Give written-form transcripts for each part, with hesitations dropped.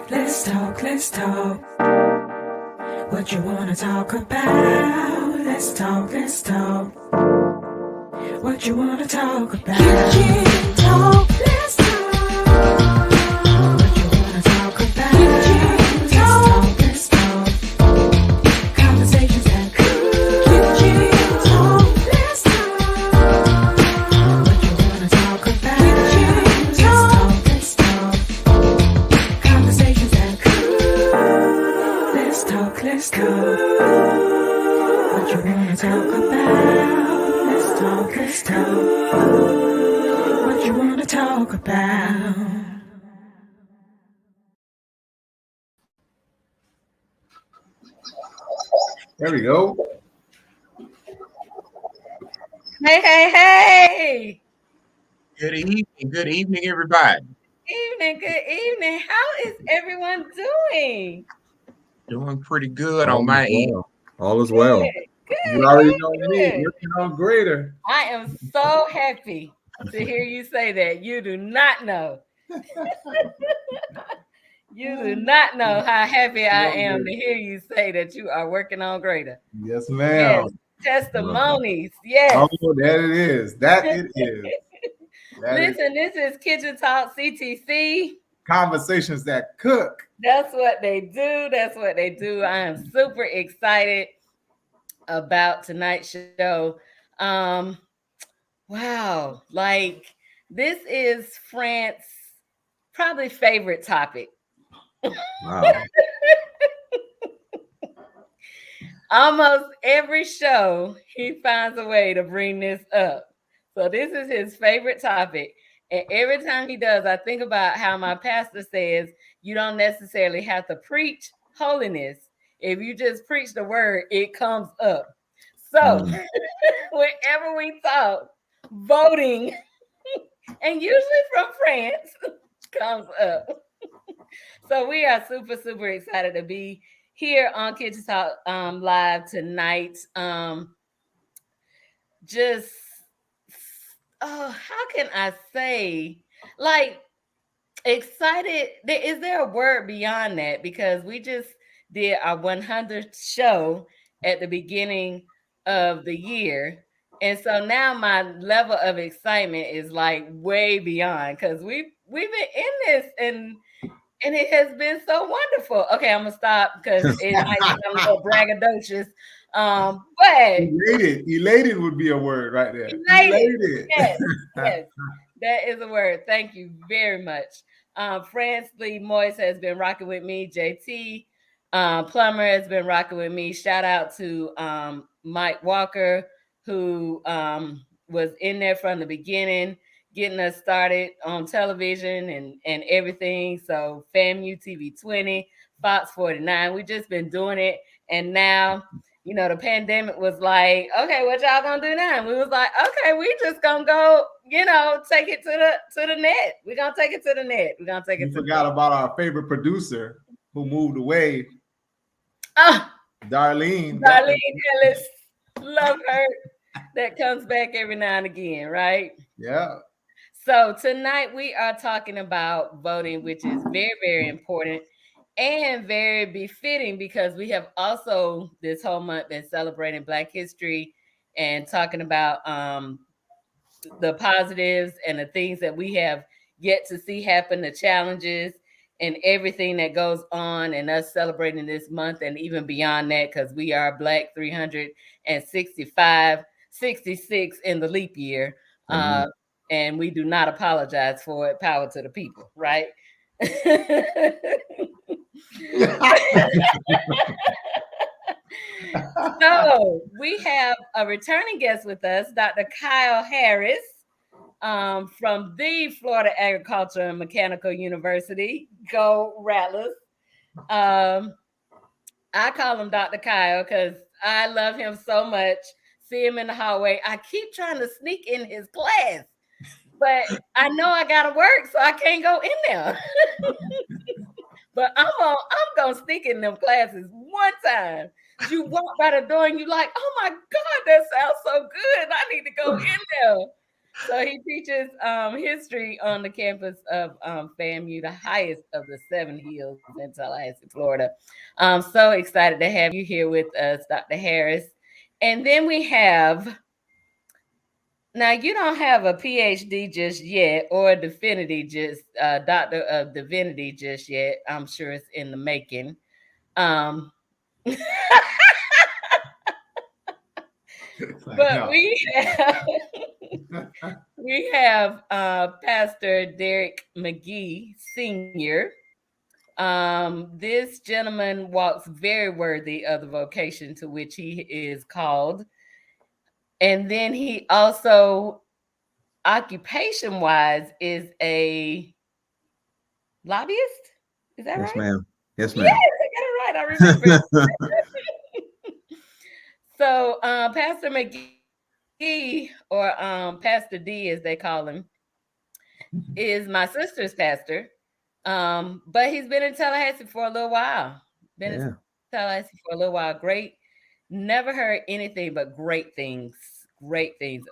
Let's talk. What you wanna talk about? Let's talk. What you wanna talk about? Kitchen talk. Let's talk. What you wanna talk about? Kitchen talk. Let's talk. Conversations that cool. Kitchen talk. Let's talk. What you wanna talk about? Kitchen talk. Let's talk. Conversations that cool. Let's talk. What you wanna talk about? Let's talk. What you wanna talk about? There we go. Hey. Good evening, everybody. Good evening. How is everyone doing? Doing pretty good on my end. All is well. Good. You already know me. Working on greater. I am so happy to hear you say that. You do not know. You do not know how happy I am to hear you say that you are working on greater. Yes, ma'am. Yes. Testimonies. Yes. Oh, that it is. Listen, this is Kitchen Talk CTC. Conversations that cook. That's what they do. I am super excited about tonight's show. Wow, like this is France's probably favorite topic. Wow. Almost every show, he finds a way to bring this up. So this is his favorite topic. And every time he does, I think about how my pastor says, you don't necessarily have to preach holiness. If you just preach the word, it comes up. So whenever we talk, voting, and usually from France, comes up. So we are super excited to be here on Kitchen Talk Live tonight. How can I say, like, excited? Is there a word beyond that? Because we just did our 100th show at the beginning of the year. And so now my level of excitement is like way beyond, because we've been in this and it has been so wonderful. Okay, I'm gonna stop because it might become a little braggadocious. But elated would be a word right there. Elated. Yes, that is a word. Thank you very much. France Lee Moyes has been rocking with me. JT Plummer has been rocking with me. Shout out to Mike Walker, who was in there from the beginning, getting us started on television and everything. So FAMU TV 20, Fox 49, we just been doing it. And now, you know, the pandemic was like, okay, what y'all gonna do now? And we was like, okay, we just gonna go, you know, take it to the net. We're gonna take it to the net. We're gonna take it. Forgot about our favorite producer who moved away. Darlene Ellis. Love her. That comes back every now and again, right? Yeah. So tonight we are talking about voting, which is very important and very befitting, because we have also this whole month been celebrating Black History and talking about the positives and the things that we have yet to see happen, the challenges and everything that goes on, and us celebrating this month and even beyond that, because we are Black 365, 66 in the leap year. And we do not apologize for it. Power to the people, right? So we have a returning guest with us, Dr. Kyle Harris, from the Florida Agriculture and Mechanical University. Go Rattlers. I call him Dr. Kyle because I love him so much. See him in the hallway. I keep trying to sneak in his class, but I know I gotta work, so I can't go in there. But I'm gonna sneak in them classes one time. You walk by the door and you like, oh my God, that sounds so good. I need to go in there. So he teaches history on the campus of FAMU, the highest of the 7 hills in Tallahassee, Florida. I'm so excited to have you here with us, Dr. Harris. And then we have, now you don't have a PhD just yet, or a divinity just Doctor of Divinity just yet. I'm sure it's in the making. Um, but we have Pastor Darrick McGhee Sr. This gentleman walks very worthy of the vocation to which he is called. And then he also, occupation wise, is a lobbyist. Is that Yes, right? ma'am. Yes, Yes, ma'am. I got it right. I remember. So, Pastor McGhee, or Pastor D, as they call him, is my sister's pastor. But he's been in Tallahassee for a little while. Been in Yeah. Tallahassee for a little while. Great. Never heard anything but great things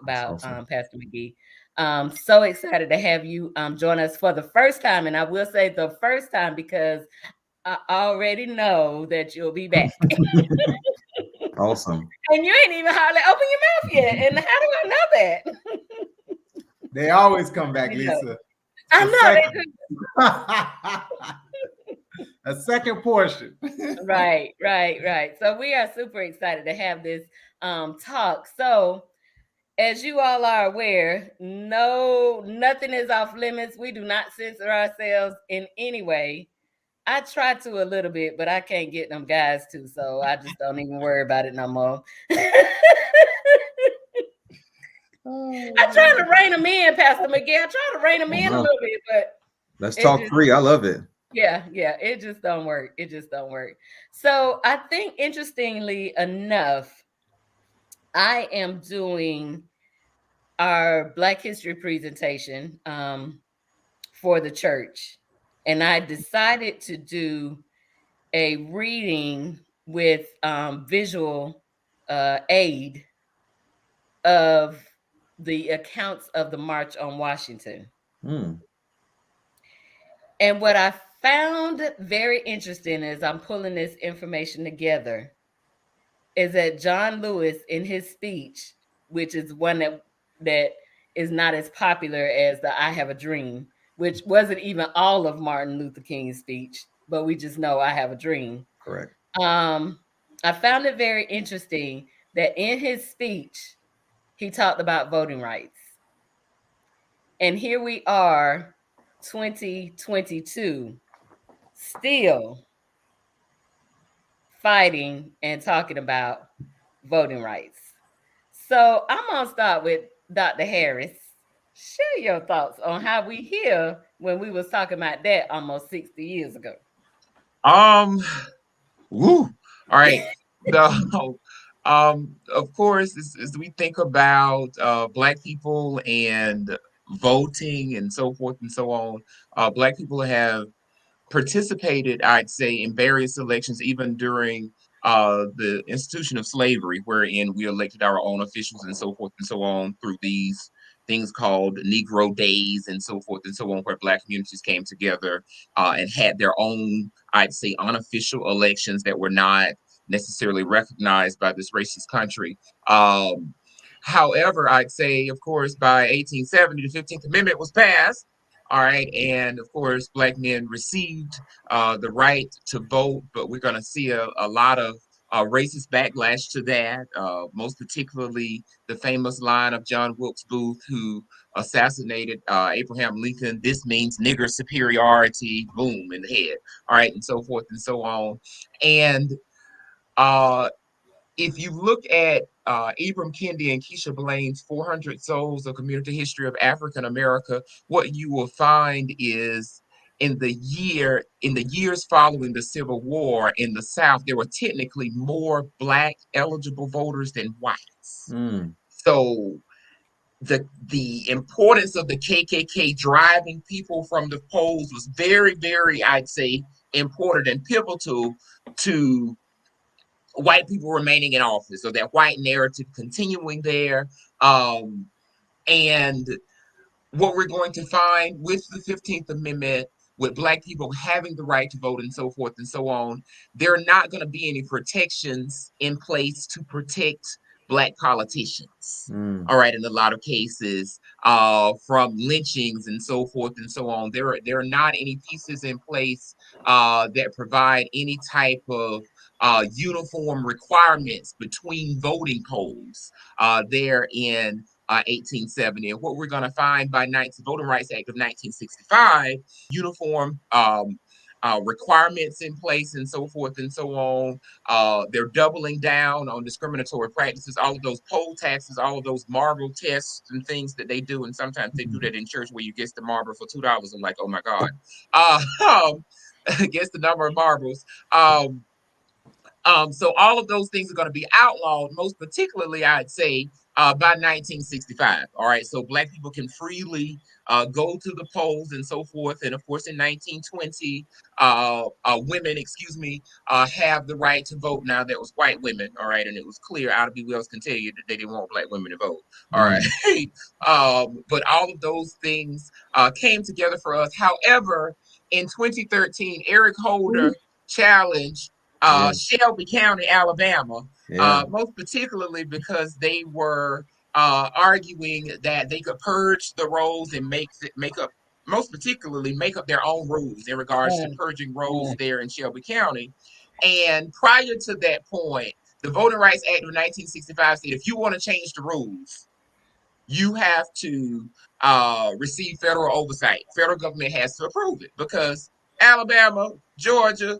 about awesome. Pastor McGhee. So excited to have you join us for the first time. And I will say the first time because I already know that you'll be back. Awesome. And you ain't even hardly open your mouth yet. And how do I know that? They always come back, You know. Lisa. I know. A second portion. Right. So we are super excited to have this talk. So as you all are aware, nothing is off limits. We do not censor ourselves in any way. I try to a little bit, but I can't get them guys to, so I just don't even worry about it no more. I try to rein them in, Pastor McGhee. I try to rein them in a little bit, but let's talk free. I love it. Yeah, it just don't work. So I think, interestingly enough, I am doing our Black History presentation for the church, and I decided to do a reading with visual aid of the accounts of the March on Washington. And what I found very interesting as I'm pulling this information together is that John Lewis, in his speech, which is one that is not as popular as the I Have a Dream, which wasn't even all of Martin Luther King's speech, but we just know I have a dream. Correct. I found it very interesting that in his speech, he talked about voting rights. And here we are, 2022, still fighting and talking about voting rights. So I'm going to start with Dr. Harris. Share your thoughts on how we hear when we was talking about that almost 60 years ago. Woo. All right. So, of course, as we think about Black people and voting and so forth and so on, Black people have participated, I'd say, in various elections, even during the institution of slavery, wherein we elected our own officials and so forth and so on through these things called Negro Days and so forth and so on, where Black communities came together and had their own, I'd say, unofficial elections that were not necessarily recognized by this racist country. However, I'd say, of course, by 1870, the 15th Amendment was passed. All right. And of course, Black men received the right to vote, but we're going to see a lot of racist backlash to that, most particularly the famous line of John Wilkes Booth, who assassinated Abraham Lincoln. This means nigger superiority, boom, in the head. All right. And so forth and so on. And if you look at Ibram Kendi and Keisha Blaine's 400 Souls, A Community History of African America, what you will find is in the years following the Civil War in the South, there were technically more Black eligible voters than whites. So the importance of the KKK driving people from the polls was very, very, I'd say, important and pivotal to white people remaining in office, so that white narrative continuing there. And what we're going to find with the 15th Amendment, with Black people having the right to vote and so forth and so on, there are not going to be any protections in place to protect Black politicians. Mm. All right, in a lot of cases, from lynchings and so forth and so on, there are not any pieces in place that provide any type of uniform requirements between voting polls there in 1870. And what we're going to find by Voting Rights Act of 1965, uniform requirements in place and so forth and so on. They're doubling down on discriminatory practices, all of those poll taxes, all of those marble tests and things that they do. And sometimes they do that in church where you guess the marble for $2. I'm like, oh my God. Guess the number of marbles. So all of those things are going to be outlawed, most particularly, I'd say, by 1965. All right, so Black people can freely go to the polls and so forth. And of course, in 1920, women, have the right to vote. Now, that was white women, all right, and it was clear. Ida B. Wells can tell you that they didn't want Black women to vote, all right. But all of those things came together for us. However, in 2013, Eric Holder challenged Shelby County, Alabama, most particularly because they were arguing that they could purge the rolls and most particularly make up their own rules in regards to purging rolls there in Shelby County. And prior to that point, the Voting Rights Act of 1965 said if you want to change the rules, you have to receive federal oversight. Federal government has to approve it because Alabama, Georgia,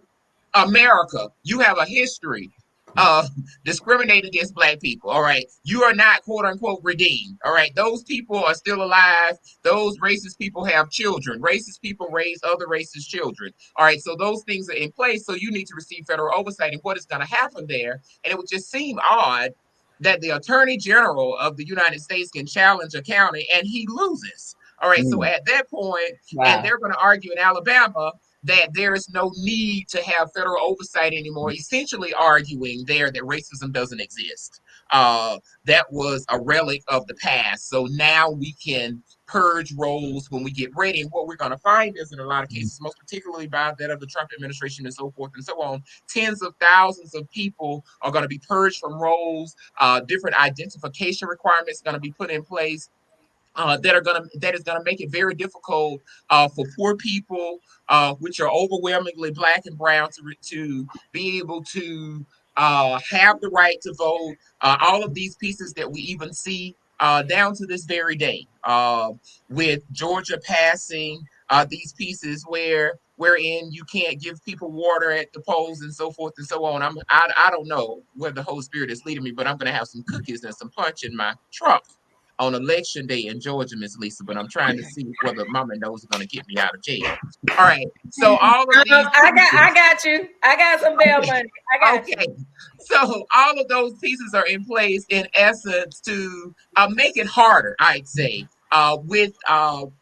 America, you have a history of discriminating against Black people. All right. You are not quote unquote redeemed. All right. Those people are still alive. Those racist people have children. Racist people raise other racist children. All right. So those things are in place. So you need to receive federal oversight and what is going to happen there. And it would just seem odd that the Attorney General of the United States can challenge a county and he loses. All right. So at that point, and they're going to argue in Alabama that there is no need to have federal oversight anymore, essentially arguing there that racism doesn't exist. That was a relic of the past. So now we can purge rolls when we get ready. And what we're going to find is in a lot of cases, most particularly by that of the Trump administration and so forth and so on, tens of thousands of people are going to be purged from rolls. Different identification requirements are going to be put in place. That is gonna make it very difficult for poor people, which are overwhelmingly Black and brown, to be able to have the right to vote. All of these pieces that we even see down to this very day, with Georgia passing these pieces wherein you can't give people water at the polls and so forth and so on. I don't know where the Holy Spirit is leading me, but I'm gonna have some cookies and some punch in my trunk on election day in Georgia, Miss Lisa, but I'm trying to see whether Mama knows is going to get me out of jail. All right. So all of these. I got you. I got some bail money. I got you. So all of those pieces are in place in essence to make it harder, I'd say. With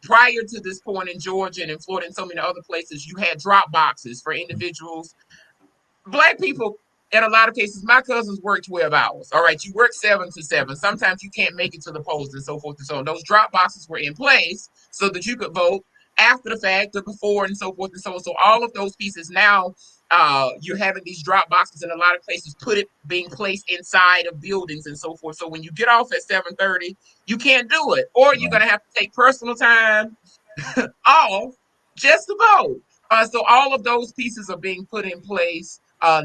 prior to this point in Georgia and in Florida and so many other places, you had drop boxes for individuals. Black people, in a lot of cases, my cousins work 12 hours. All right, you work 7 to 7. Sometimes you can't make it to the polls and so forth and so on. Those drop boxes were in place so that you could vote after the fact or before and so forth and so on. So all of those pieces now, you're having these drop boxes in a lot of places, being placed inside of buildings and so forth. So when you get off at 7:30, you can't do it, or you're gonna have to take personal time off just to vote. So all of those pieces are being put in place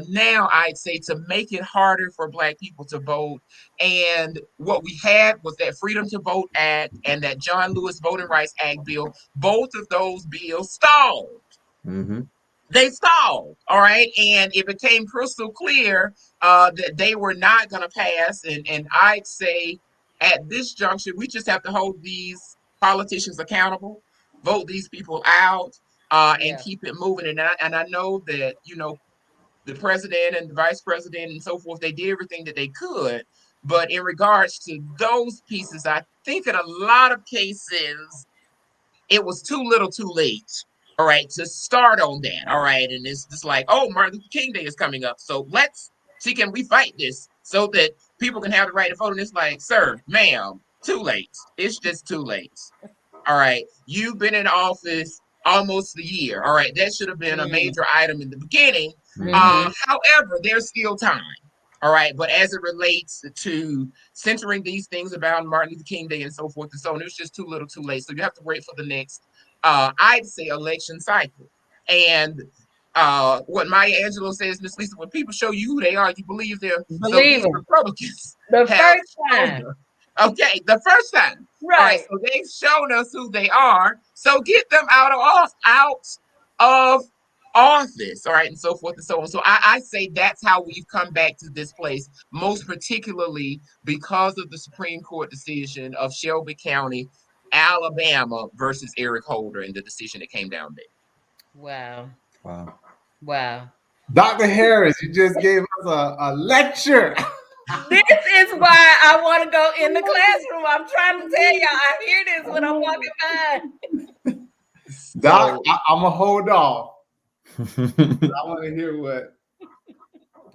now, I'd say, to make it harder for Black people to vote. And what we had was that Freedom to Vote Act and that John Lewis Voting Rights Act bill. Both of those bills stalled. Mm-hmm. They stalled, all right? And it became crystal clear that they were not going to pass. And I'd say at this juncture, we just have to hold these politicians accountable, vote these people out, and keep it moving. And I know that, the president and the vice president and so forth, they did everything that they could. But in regards to those pieces, I think in a lot of cases, it was too little too late, all right, to start on that, all right? And it's just like, oh, Martin Luther King Day is coming up. So let's see, can we fight this so that people can have the right to vote? And it's like, sir, ma'am, Too late. It's just too late. All right. You've been in office almost a year. All right. That should have been a major item in the beginning. However, there's still time. All right. But as it relates to centering these things about Martin Luther King Day and so forth and so on, it was just too little too late. So you have to wait for the next, I'd say, election cycle. And what Maya Angelou says, Miss Lisa, when people show you who they are, you believe them. So Believe these them. Republicans The have first shown time. us. Okay, the first time. All right, Right. so they've shown us who they are. So get them out of office. All right, and so forth and so on. So I say that's how we've come back to this place, most particularly because of the Supreme Court decision of Shelby County, Alabama versus Eric Holder and the decision that came down there. Wow. Wow. Wow. Dr. Harris, you just gave us a lecture. This is why I want to go in the classroom. I'm trying to tell y'all, I hear this when I'm walking by. Doc, I'm going to hold off. I want to hear what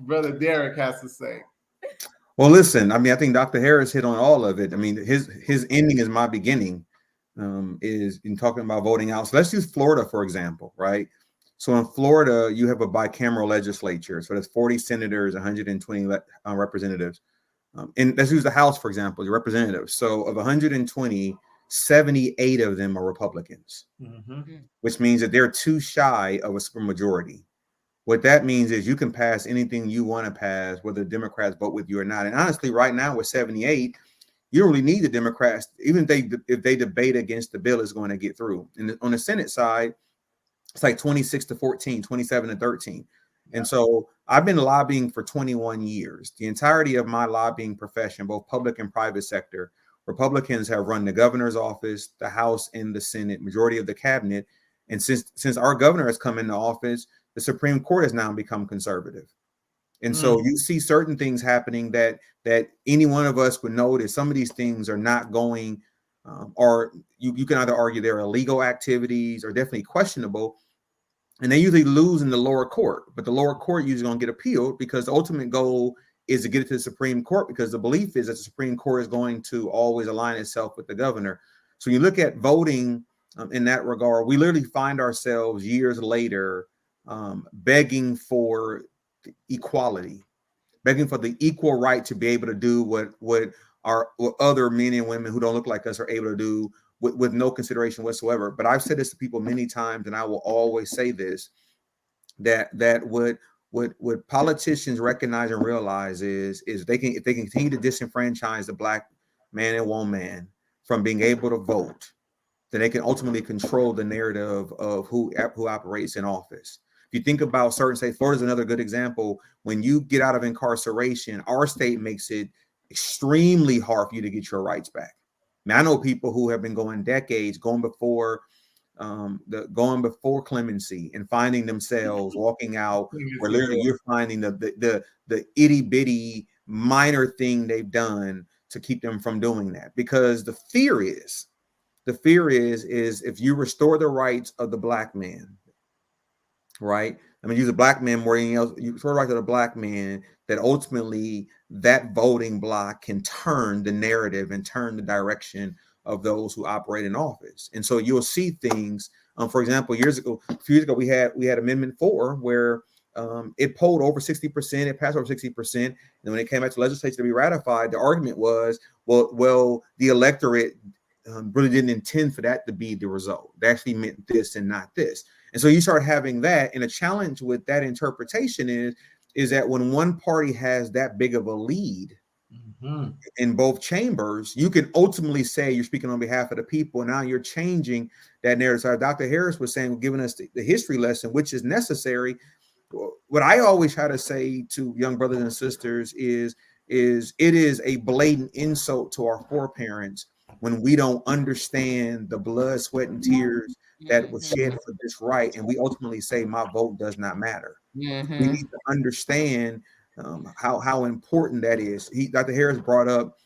Brother Darrick has to say. Well, listen, I mean, I think Dr. Harris hit on all of it. I mean, his ending is my beginning, is in talking about voting out. So let's use Florida, for example, right? So in Florida, you have a bicameral legislature. So that's 40 senators, 120 representatives. And let's use the House, for example, the representatives. So of 120, 78 of them are Republicans, which means that they're too shy of a supermajority. What that means is you can pass anything you want to pass, whether Democrats vote with you or not. And honestly, right now with 78, you don't really need the Democrats. Even if they debate against the bill, is going to get through. And on the Senate side, it's like 26-14, 27-13. And so I've been lobbying for 21 years. The entirety of my lobbying profession, both public and private sector, Republicans have run the governor's office, the House, and the Senate, majority of the cabinet. And since our governor has come into office, the Supreme Court has now become conservative. And so you see certain things happening that any one of us would notice. Some of these things are not going, or you can either argue they're illegal activities or definitely questionable. And they usually lose in the lower court, but the lower court usually going to get appealed because the ultimate goal is to get it to the Supreme Court, because the belief is that the Supreme Court is going to always align itself with the governor. So you look at voting in that regard, we literally find ourselves years later begging for equality, begging for the equal right to be able to do what other men and women who don't look like us are able to do with no consideration whatsoever. But I've said this to people many times, and I will always say this, that what politicians recognize and realize is if they can continue to disenfranchise the Black man and woman from being able to vote, then they can ultimately control the narrative of who operates in office. If you think about certain states, Florida is another good example. When you get out of incarceration, our state makes it extremely hard for you to get your rights back. Now, I know people who have been going decades, going before clemency, and finding themselves walking out where literally you're finding the itty bitty minor thing they've done to keep them from doing that. Because the fear is if you restore the rights of the Black man, right? I mean, use a Black man more than anything else. You restore the rights of the Black man, that ultimately that voting bloc can turn the narrative and turn the direction of those who operate in office. And so you'll see things. For example, a few years ago, we had Amendment 4, where it polled over 60%, it passed over 60%. And when it came back to legislature to be ratified, the argument was, well, the electorate really didn't intend for that to be the result. They actually meant this and not this. And so you start having that. And a challenge with that interpretation is that when one party has that big of a lead in both chambers, you can ultimately say you're speaking on behalf of the people. And now you're changing that narrative. So Dr. Harris was saying, giving us the history lesson, which is necessary. What I always try to say to young brothers and sisters is it is a blatant insult to our foreparents when we don't understand the blood, sweat, and tears that was shed for this right, and we ultimately say my vote does not matter. We need to understand how important that is. Dr. Harris brought up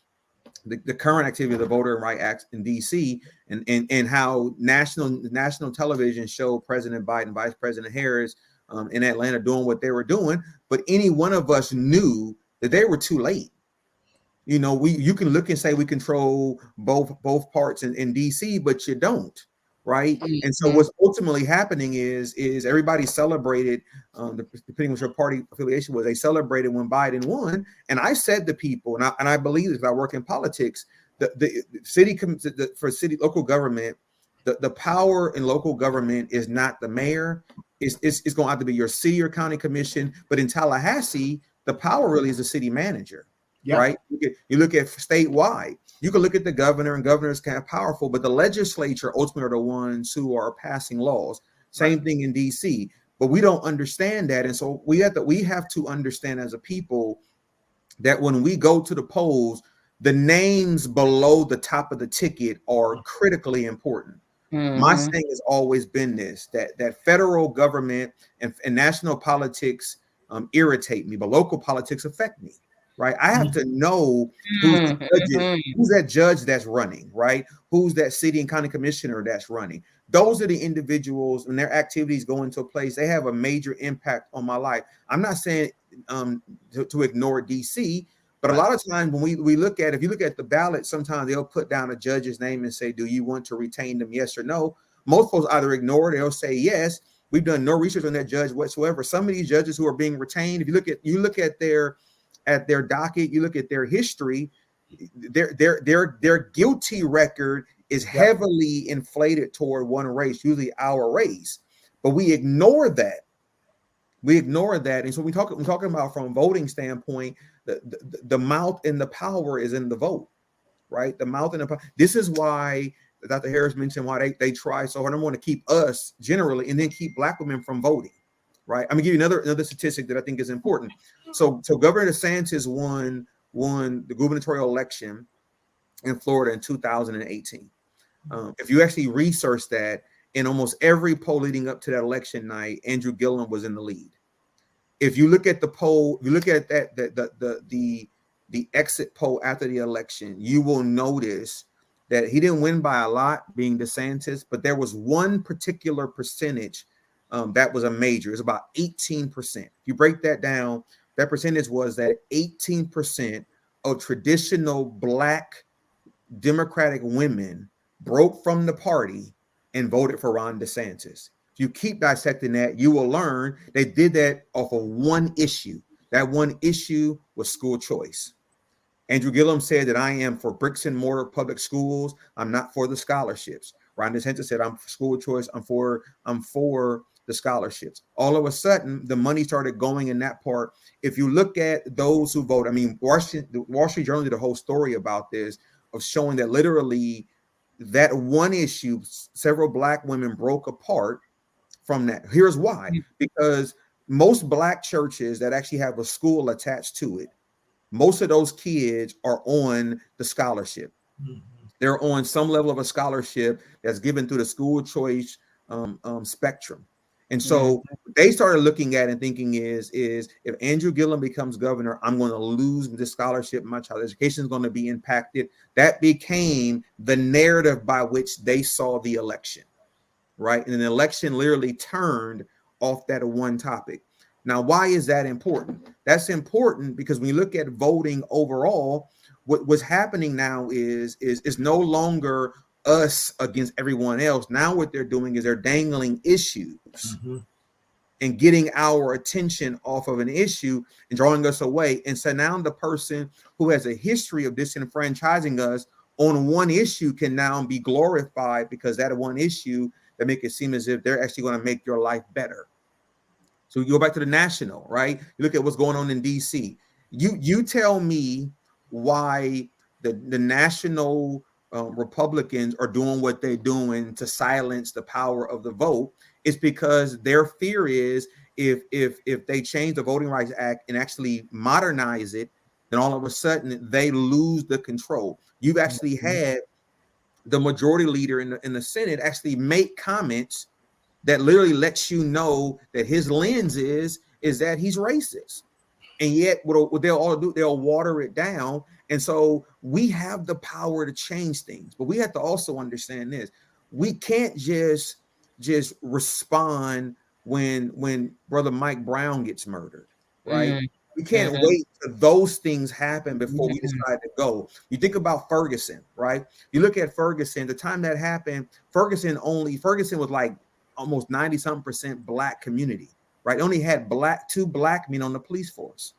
the current activity of the Voter Rights Act in DC, and how national television showed President Biden, Vice President Harris in Atlanta doing what they were doing, but any one of us knew that they were too late. You know, you can look and say we control both parts in DC, but you don't, right? And so what's ultimately happening is everybody celebrated, depending what your party affiliation was, they celebrated when Biden won. And I said to people, and I believe this, I work in politics, the city for city local government, the power in local government is not the mayor. It's going to have to be your city or county commission. But in Tallahassee, the power really is the city manager. Yep. Right? You look at statewide, you can look at the governor, and governor is kind of powerful, but the legislature ultimately are the ones who are passing laws. Same thing in DC, but we don't understand that. And so we have to understand as a people that when we go to the polls, the names below the top of the ticket are critically important. My thing has always been this, that federal government and national politics irritate me, but local politics affect me. Right, I have to know who's that judge that's running, right? Who's that city and county commissioner that's running? Those are the individuals, when their activities go into place, they have a major impact on my life. I'm not saying to ignore DC, but a lot of times when we look at, if you look at the ballot, sometimes they'll put down a judge's name and say, do you want to retain them, yes or no? Most folks either ignore it, they'll say yes. We've done no research on that judge whatsoever. Some of these judges who are being retained, if you look at their docket, you look at their history, their guilty record is heavily inflated toward one race, usually our race. But we ignore that. And so I'm talking about from a voting standpoint, the mouth and the power is in the vote, right? The mouth and the power. This is why Dr. Harris mentioned why they try so hard. I want to keep us generally and then keep Black women from voting. Right. I'm gonna give you another statistic that I think is important. So Governor DeSantis won the gubernatorial election in Florida in 2018. If you actually research that, in almost every poll leading up to that election night, Andrew Gillum was in the lead. If you look at the poll, you look at the exit poll after the election, you will notice that he didn't win by a lot, being DeSantis, but there was one particular percentage that was a major. It's about 18%. If you break that down, that percentage was that 18% of traditional Black Democratic women broke from the party and voted for Ron DeSantis. If you keep dissecting that, you will learn they did that off of one issue. That one issue was school choice. Andrew Gillum said that I am for bricks and mortar public schools. I'm not for the scholarships. Ron DeSantis said I'm for school choice. I'm for the scholarships. All of a sudden, the money started going in that part. If you look at those who vote, I mean, the Wall Street Journal did a whole story about this, of showing that literally that one issue, several Black women broke apart from that. Here's why. Because most Black churches that actually have a school attached to it, most of those kids are on the scholarship. They're on some level of a scholarship that's given through the school choice spectrum. And so they started looking at and thinking is if Andrew Gillum becomes governor, I'm going to lose the scholarship. My child's education is going to be impacted. That became the narrative by which they saw the election, right? And an election literally turned off that one topic. Now, why is that important? That's important because when you look at voting overall, what's happening now is no longer us against everyone else. Now what they're doing is they're dangling issues and getting our attention off of an issue and drawing us away. And so now the person who has a history of disenfranchising us on one issue can now be glorified because that one issue that make it seem as if they're actually going to make your life better. So you go back to the national, right? You look at what's going on in DC. You tell me why the national Republicans are doing what they're doing to silence the power of the vote. It's because their fear is if they change the Voting Rights Act and actually modernize it, then all of a sudden they lose the control. You've actually had the majority leader in the Senate actually make comments that literally lets you know that his lens is that he's racist. And yet what they'll all do, they'll water it down. And so we have the power to change things, but we have to also understand this. We can't just respond when Brother Mike Brown gets murdered, right? We can't wait till those things happen before we decide to go. You think about Ferguson, right? You look at Ferguson, the time that happened, Ferguson was like almost 90-something% black community, right? It only had two black men on the police force.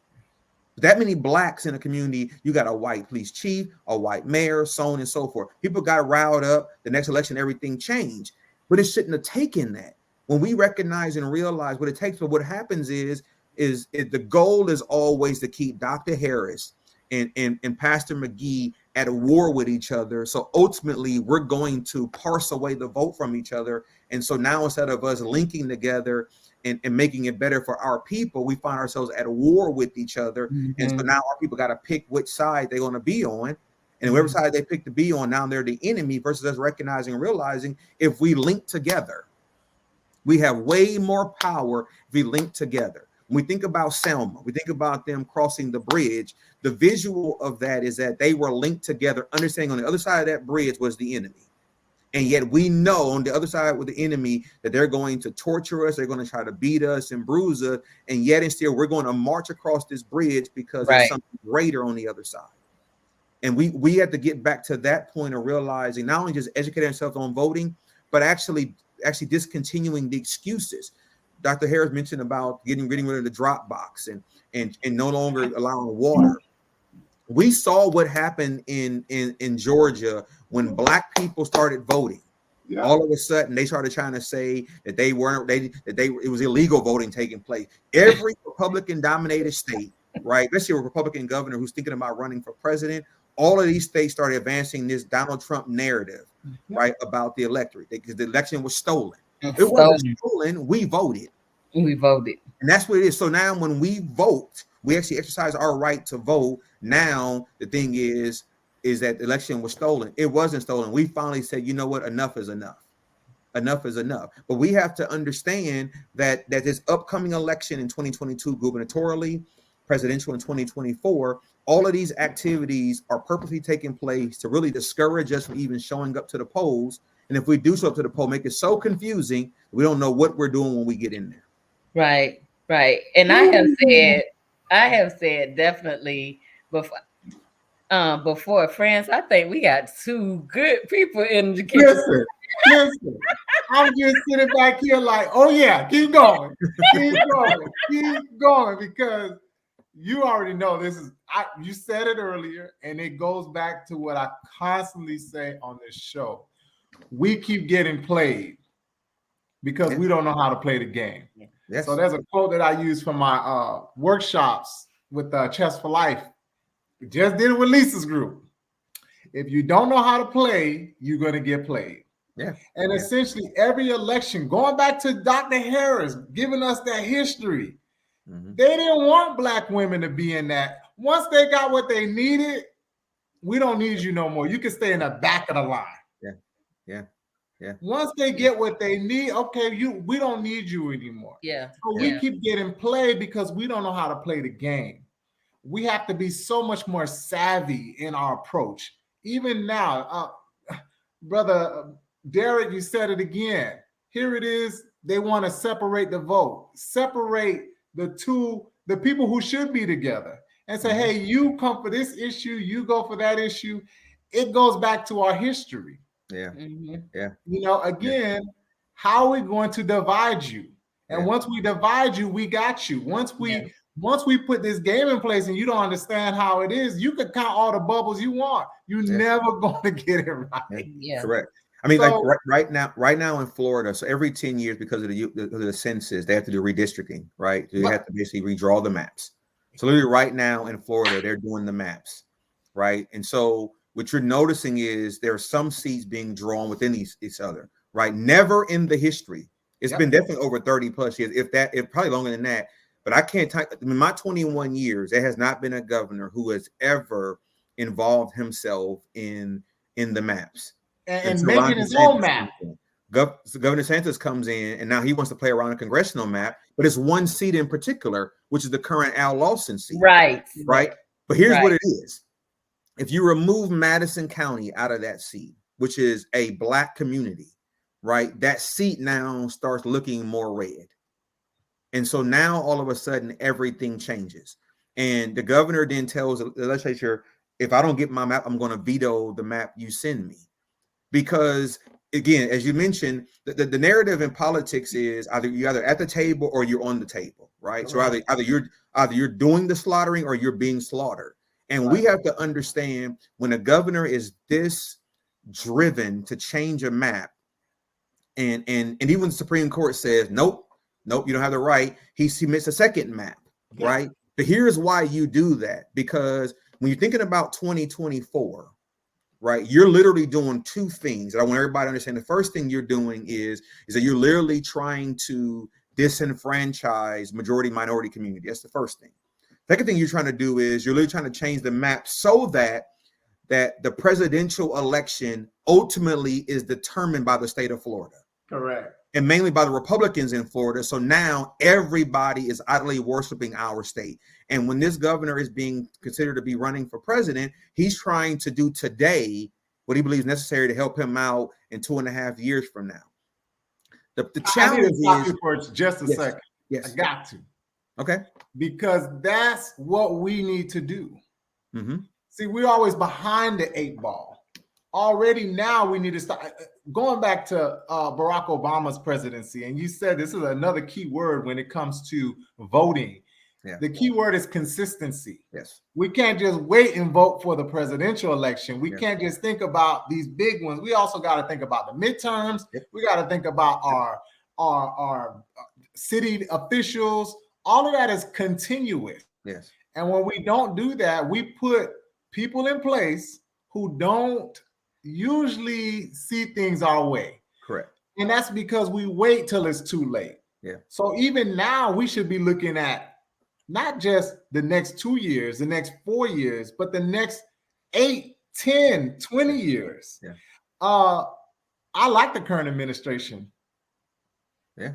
That many blacks in a community, you got a white police chief, a white mayor, so on and so forth. People got riled up. The next election, everything changed. But it shouldn't have taken that. When we recognize and realize what it takes, but what happens is the goal is always to keep Dr. Harris and Pastor McGhee at a war with each other. So ultimately, we're going to parse away the vote from each other. And so now, instead of us linking together and making it better for our people, we find ourselves at a war with each other. And so now our people got to pick which side they're going to be on. And whoever side they pick to be on, now they're the enemy, versus us recognizing and realizing if we link together, we have way more power if we link together. When we think about Selma, we think about them crossing the bridge. The visual of that is that they were linked together, understanding on the other side of that bridge was the enemy. And yet we know on the other side with the enemy that they're going to torture us. They're going to try to beat us and bruise us. And yet and still we're going to march across this bridge because there's something greater on the other side. And we have to get back to that point of realizing not only just educating ourselves on voting, but actually discontinuing the excuses. Dr. Harris mentioned about getting rid of the drop box and no longer allowing water. We saw what happened in Georgia when black people started voting. Yeah. All of a sudden, they started trying to say that it was illegal voting taking place. Every Republican-dominated state, right? Especially a Republican governor who's thinking about running for president. All of these states started advancing this Donald Trump narrative, right, about the electorate because the election was stolen. It wasn't stolen. We voted. We voted. And that's what it is. So now when we vote, we actually exercise our right to vote. Now, the thing is that the election was stolen. It wasn't stolen. We finally said, you know what? Enough is enough. Enough is enough. But we have to understand that this upcoming election in 2022, gubernatorially, presidential in 2024, all of these activities are purposely taking place to really discourage us from even showing up to the polls. And if we do show up to the poll, make it so confusing, we don't know what we're doing when we get in there. Right, right. And I have said definitely before, friends, I think we got two good people in the kitchen. Listen. I'm just sitting back here like, oh yeah, keep going, keep going, because you already know this is. You said it earlier, and it goes back to what I constantly say on this show. We keep getting played because we don't know how to play the game. Yes. So there's a quote that I use from my workshops with Chess for Life. We just did it with Lisa's group. If you don't know how to play, you're going to get played. Yeah. And essentially every election, going back to Dr. Harris, giving us that history, they didn't want black women to be in that. Once they got what they needed, we don't need you no more. You can stay in the back of the line. Yeah. Once they get what they need, okay, we don't need you anymore. Yeah. So we keep getting played because we don't know how to play the game. We have to be so much more savvy in our approach. Even now, brother Darrick, you said it again. Here it is. They want to separate the vote, separate the people who should be together, and say, hey, you come for this issue, you go for that issue. It goes back to our history. Yeah. Yeah. You know, again, how are we going to divide you? And once we divide you, we got you. Once we put this game in place and you don't understand how it is, you can count all the bubbles you want. You're never going to get it right. Yeah. Correct. I mean, so, like right now in Florida, so every 10 years because of the census, they have to do redistricting, right? So they have to basically redraw the maps. So literally right now in Florida, they're doing the maps, right? And so what you're noticing is there are some seats being drawn within each other, right? Never in the history. It's been definitely over 30 plus years, if probably longer than that. But I can't in my 21 years, there has not been a governor who has ever involved himself in the maps. And so making his own map. Governor DeSantis comes in, and now he wants to play around a congressional map, but it's one seat in particular, which is the current Al Lawson seat. Right. But here's what it is. If you remove Madison County out of that seat, which is a black community, right, that seat now starts looking more red. And so now all of a sudden everything changes. And the governor then tells the legislature, if I don't get my map, I'm going to veto the map you send me. Because again, as you mentioned, the narrative in politics is you're either at the table or you're on the table, right? So either you're doing the slaughtering or you're being slaughtered. And we have to understand, when a governor is this driven to change a map, and even the Supreme Court says, nope, you don't have the right, he submits a second map, right? But here's why you do that. Because when you're thinking about 2024, right, you're literally doing two things that I want everybody to understand. The first thing you're doing is that you're literally trying to disenfranchise majority minority community. That's the first thing. Second thing you're trying to do is you're literally trying to change the map so that the presidential election ultimately is determined by the state of Florida. Correct. And mainly by the Republicans in Florida. So now everybody is idly worshiping our state. And when this governor is being considered to be running for president, he's trying to do today what he believes necessary to help him out in 2.5 years from now. The challenge is, stop you for just a second. Yes. I got to. Okay. Because that's what we need to do. Mm-hmm. See, we're always behind the 8 ball. Already now we need to start going back to Barack Obama's presidency. And you said this is another key word when it comes to voting. Yeah. The key word is consistency. Yes. We can't just wait and vote for the presidential election. We can't just think about these big ones. We also got to think about the midterms. Yep. We got to think about our city officials. All of that is continuous. Yes. And when we don't do that, we put people in place who don't usually see things our way. Correct. And that's because we wait till it's too late. Yeah. So even now we should be looking at not just the next 2 years, the next 4 years, but the next 8, 10, 20 years. Yeah. I like the current administration. Yeah.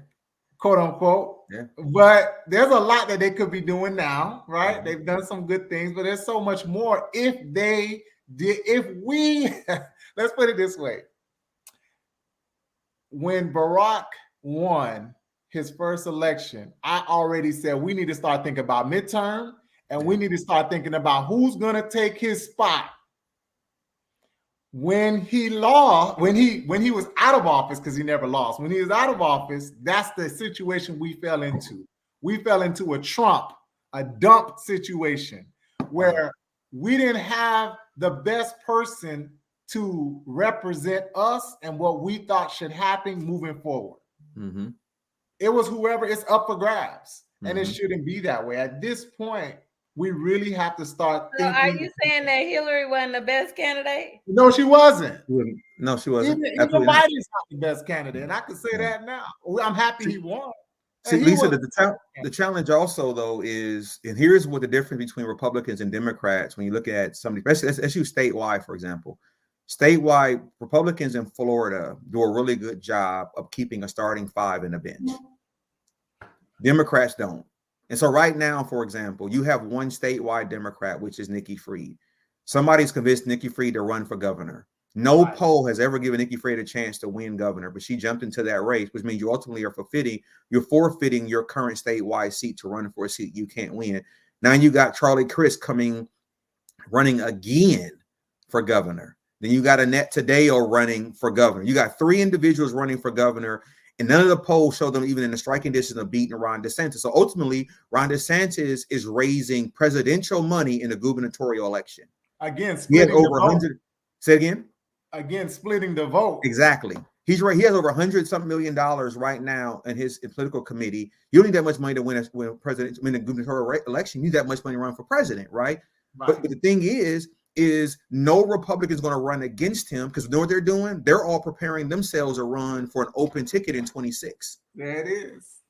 Quote unquote. Yeah. But there's a lot that they could be doing now, right? They've done some good things, but there's so much more if we let's put it this way. When Barack won his first election, I already said we need to start thinking about midterm, and we need to start thinking about who's going to take his spot when he was out of office, because he never lost. When he was out of office, that's the situation we fell into. We fell into a dump situation where we didn't have the best person to represent us and what we thought should happen moving forward. Mm-hmm. It was whoever, it's up for grabs. And it Mm-hmm. shouldn't be that way. At this point, we really have to start So thinking. are you saying that Hillary wasn't the best candidate? No, she wasn't. No, she wasn't. Even Absolutely not. Biden's not the best candidate. And I can say that now. I'm happy he won. See, And he Lisa, was- the challenge also, though, is, and here's what the difference between Republicans and Democrats, when you look at somebody, especially let's use statewide, for example. Statewide, Republicans in Florida do a really good job of keeping a starting 5 in the bench. Democrats don't. And so right now, for example, you have one statewide Democrat, which is Nikki Fried. Somebody's convinced Nikki Fried to run for governor. No poll has ever given Nikki Fried a chance to win governor, but she jumped into that race, which means you ultimately are forfeiting your current statewide seat to run for a seat you can't win. Now you got Charlie Crist running again for governor. Then you got Annette Taddeo running for governor. You got 3 individuals running for governor, and none of the polls show them even in the striking distance of beating Ron DeSantis. So ultimately, Ron DeSantis is raising presidential money in the gubernatorial election. Again, He has splitting over the vote. 100. Say again. Again, splitting the vote. Exactly. He has over $100-something million right now in his political committee. You don't need that much money to win a gubernatorial election. You need that much money to run for president, right? But the thing is no Republican's going to run against him, because you know what they're doing? They're all preparing themselves to run for an open ticket in 26. There it is.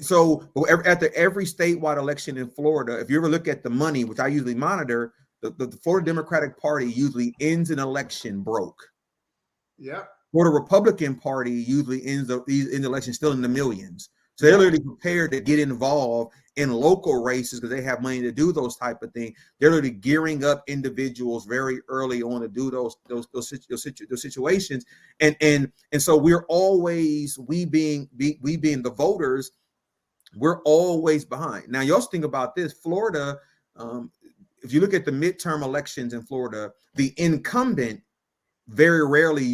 So after every statewide election in Florida, if you ever look at the money, which I usually monitor, the Florida Democratic Party usually ends an election broke. Yep. Or the Republican Party usually ends the election still in the millions. So they're literally prepared to get involved in local races because they have money to do those type of things. They're literally gearing up individuals very early on to do those situations. And so we're always, we being the voters, We're always behind. Now, you also think about this. Florida, if you look at the midterm elections in Florida, the incumbent very rarely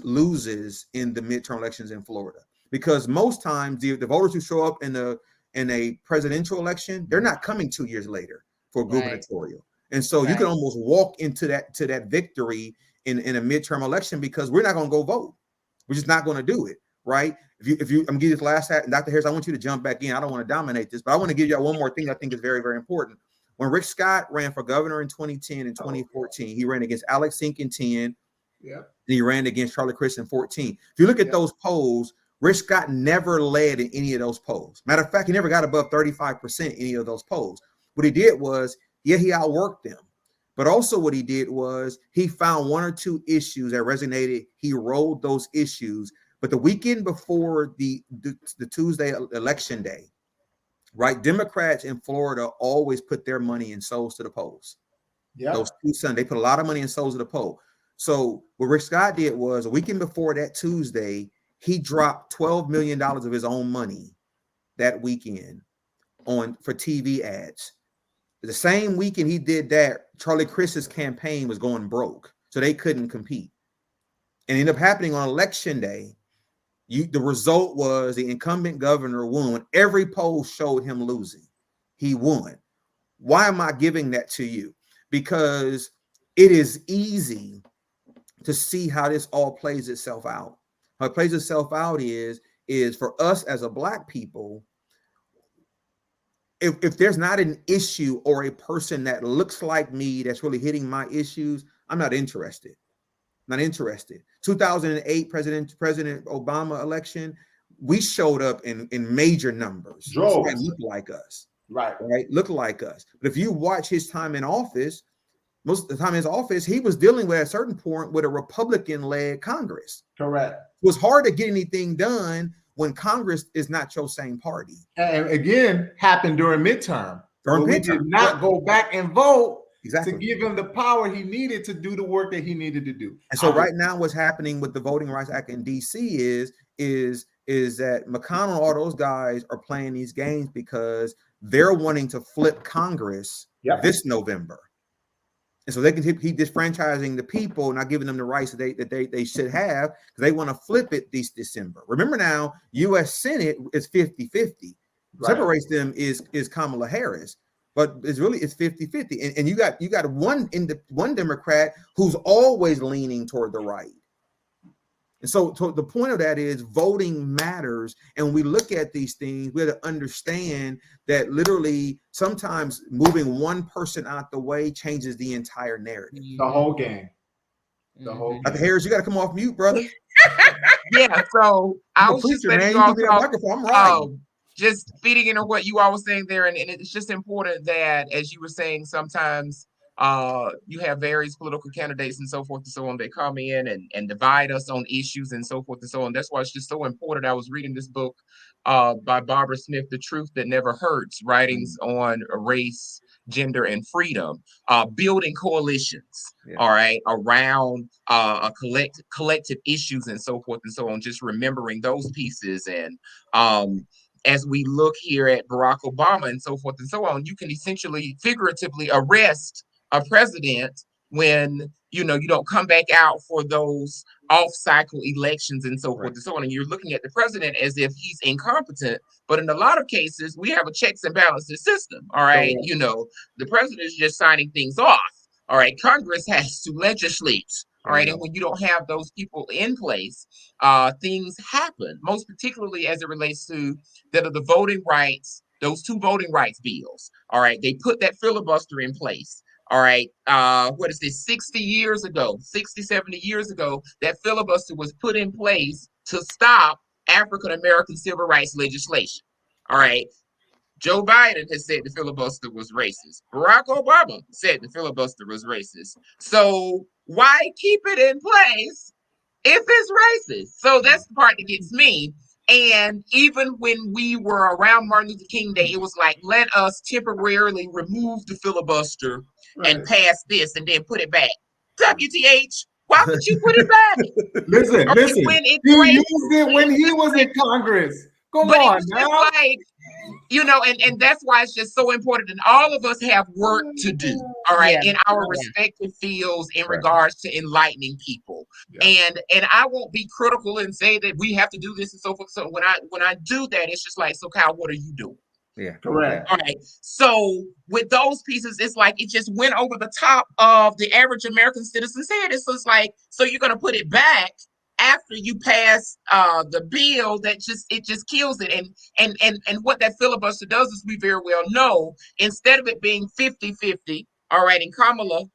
loses in the midterm elections in Florida, because most times the voters who show up in a presidential election, they're not coming 2 years later for gubernatorial. And so you can almost walk into that victory in a midterm election, because we're not going to go vote. We're just not going to do it. Right. If you, I'm gonna give you this last hat, and Dr. Harris, I want you to jump back in. I don't want to dominate this, but I want to give you one more thing I think is very, very important. When Rick Scott ran for governor in 2010 and 2014, he ran against Alex Sink in 10. Yeah. And he ran against Charlie Crist in 14. If you look at those polls, Rick Scott never led in any of those polls. Matter of fact, he never got above 35% in any of those polls. What he did was, he outworked them. But also what he did was he found one or two issues that resonated. He rolled those issues. But the weekend before the Tuesday election day, right, Democrats in Florida always put their money in souls to the polls. Yeah, those 2 Sundays, they put a lot of money in souls to the poll. So what Rick Scott did was, a weekend before that Tuesday, he dropped $12 million of his own money that weekend for TV ads. The same weekend he did that, Charlie Crist's campaign was going broke, so they couldn't compete. And it ended up happening on election day. The result was the incumbent governor won. Every poll showed him losing. He won. Why am I giving that to you? Because it is easy to see how this all plays itself out. How it plays itself out is for us as a Black people, if there's not an issue or a person that looks like me that's really hitting my issues, I'm not interested. Not interested. 2008 President Obama election, we showed up in major numbers. That looked like us. Right. Looked like us. But if you watch his time in office, most of the time in his office, he was dealing with, at a certain point, with a Republican-led Congress. Correct. It was hard to get anything done when Congress is not your same party. And again, happened during midterm. We did not go back and vote. Exactly. To give him the power he needed to do the work that he needed to do. And so right now, what's happening with the Voting Rights Act in DC is that McConnell and all those guys are playing these games because they're wanting to flip Congress this November. And so they can keep disfranchising the people, not giving them the rights that they should have, because they want to flip it this December. Remember now, U.S. Senate is 50-50. Separates them is Kamala Harris. But it's 50-50. And you got one Democrat who's always leaning toward the right. And so the point of that is voting matters. And when we look at these things, we have to understand that literally sometimes moving one person out the way changes the entire narrative. The whole game. The whole game. Dr. Harris, you got to come off mute, brother. Yeah, so I was just letting you all talk. I'm right. Just feeding into what you all were saying there, and it's just important that, as you were saying, sometimes you have various political candidates and so forth and so on. They come in and divide us on issues and so forth and so on. That's why it's just so important. I was reading this book by Barbara Smith, The Truth That Never Hurts, writings on race, gender, and freedom, building coalitions, all right, around collective issues and so forth and so on, just remembering those pieces. And as we look here at Barack Obama and so forth and so on, you can essentially figuratively arrest a president when you don't come back out for those off-cycle elections and so forth and so on. And you're looking at the president as if he's incompetent. But in a lot of cases, we have a checks and balances system. All right. The president is just signing things off. All right. Congress has to legislate. All right. And when you don't have those people in place, things happen, most particularly as it relates to the voting rights, those 2 voting rights bills. All right. They put that filibuster in place. All right. What is this? 60, 70 years ago, that filibuster was put in place to stop African-American civil rights legislation. All right. Joe Biden has said the filibuster was racist. Barack Obama said the filibuster was racist. So why keep it in place if it's racist? So that's the part that gets me. And even when we were around Martin Luther King Day, it was like, let us temporarily remove the filibuster and pass this and then put it back. WTH, why would you put it back? Listen. He used it when he was in Congress. Come on now. and that's why it's just so important. And all of us have work to do, all right, Yeah. in our Yeah. respective fields in Right. regards to enlightening people. Yeah. And I won't be critical and say that we have to do this and so forth. So when I do that, it's just like, so Kyle, what are you doing? Yeah. Correct. All right. So with those pieces, it's like it just went over the top of the average American citizen's head. It's just like, so you're gonna put it back after you pass the bill that just kills it. And what that filibuster does is we very well know, instead of it being 50-50, all right, and Kamala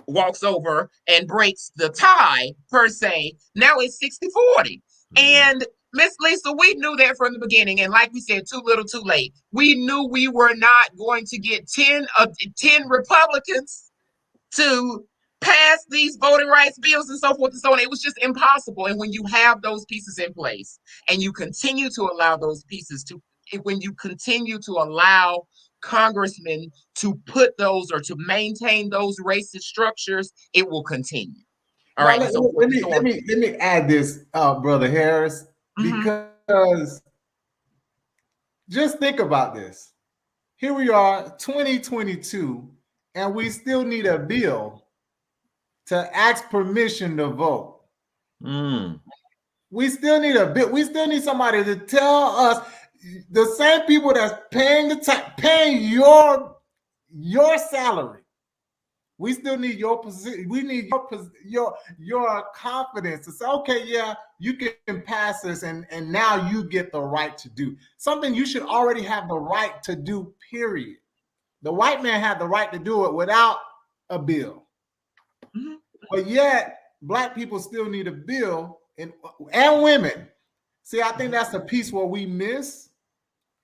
walks over and breaks the tie per se, now it's 60-40. And Miss Lisa, we knew that from the beginning. And like we said, too little, too late. We knew we were not going to get 10 Republicans to pass these voting rights bills and so forth and so on. It was just impossible. And when you have those pieces in place and you continue to allow those pieces to, when you continue to allow congressmen to put those or to maintain those racist structures, it will continue. All Now right. let, So let- forth let and me so let on. me let me add this, Brother Harris, Mhm. because just think about this. Here we are, 2022, and we still need a bill to ask permission to vote. Mm. We still need a bit. We still need somebody to tell us, the same people that's paying paying your salary. We still need your position. We need your confidence to say, okay, yeah, you can pass this, and now you get the right to do something you should already have the right to do. Period. The white man had the right to do it without a bill, Mhm. but yet black people still need a bill, and women. See, I think that's the piece where we miss.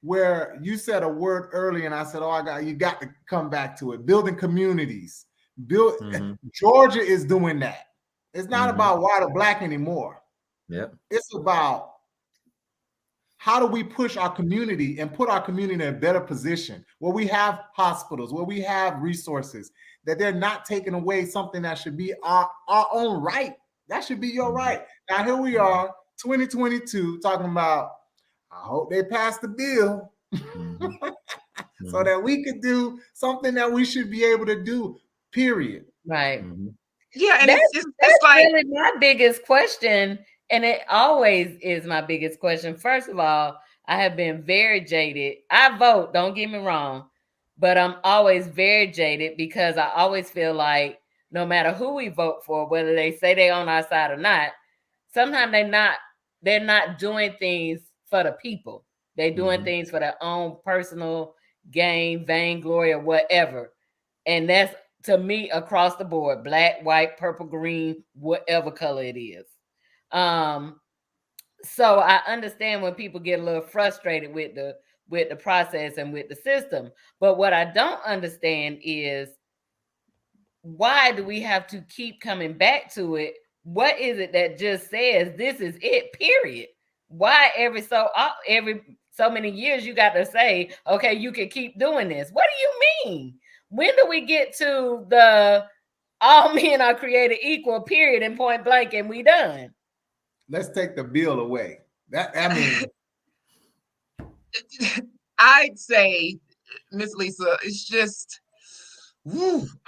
Where you said a word early, and I said, "Oh, you got to come back to it." Building communities. Mhm. Georgia is doing that. It's not Mhm. about white or black anymore. Yep. It's about how do we push our community and put our community in a better position where we have hospitals, where we have resources, that they're not taking away something that should be our own right. That should be your Mhm. right. Now here we are, 2022, talking about, I hope they pass the bill Mhm. so Mhm. that we could do something that we should be able to do, period. Right. Mhm. Yeah, and That's it's like, really my biggest question, and it always is my biggest question. First of all, I have been very jaded. I vote, don't get me wrong, but I'm always very jaded because I always feel like no matter who we vote for, whether they say they're on our side or not, sometimes they're not doing things for the people. They're doing Mhm. things for their own personal gain, vainglory, or whatever. And that's, to me, across the board, black, white, purple, green, whatever color it is. Um, so I understand when people get a little frustrated with the process and with the system. But what I don't understand is, why do we have to keep coming back to it? What is it that just says this is it, period? Why every so many years you got to say, okay, you can keep doing this? What do you mean? When do we get to the all men are created equal, period, and point blank, and we done? Let's take the bill away. I mean, I'd say, Miss Lisa, it's just,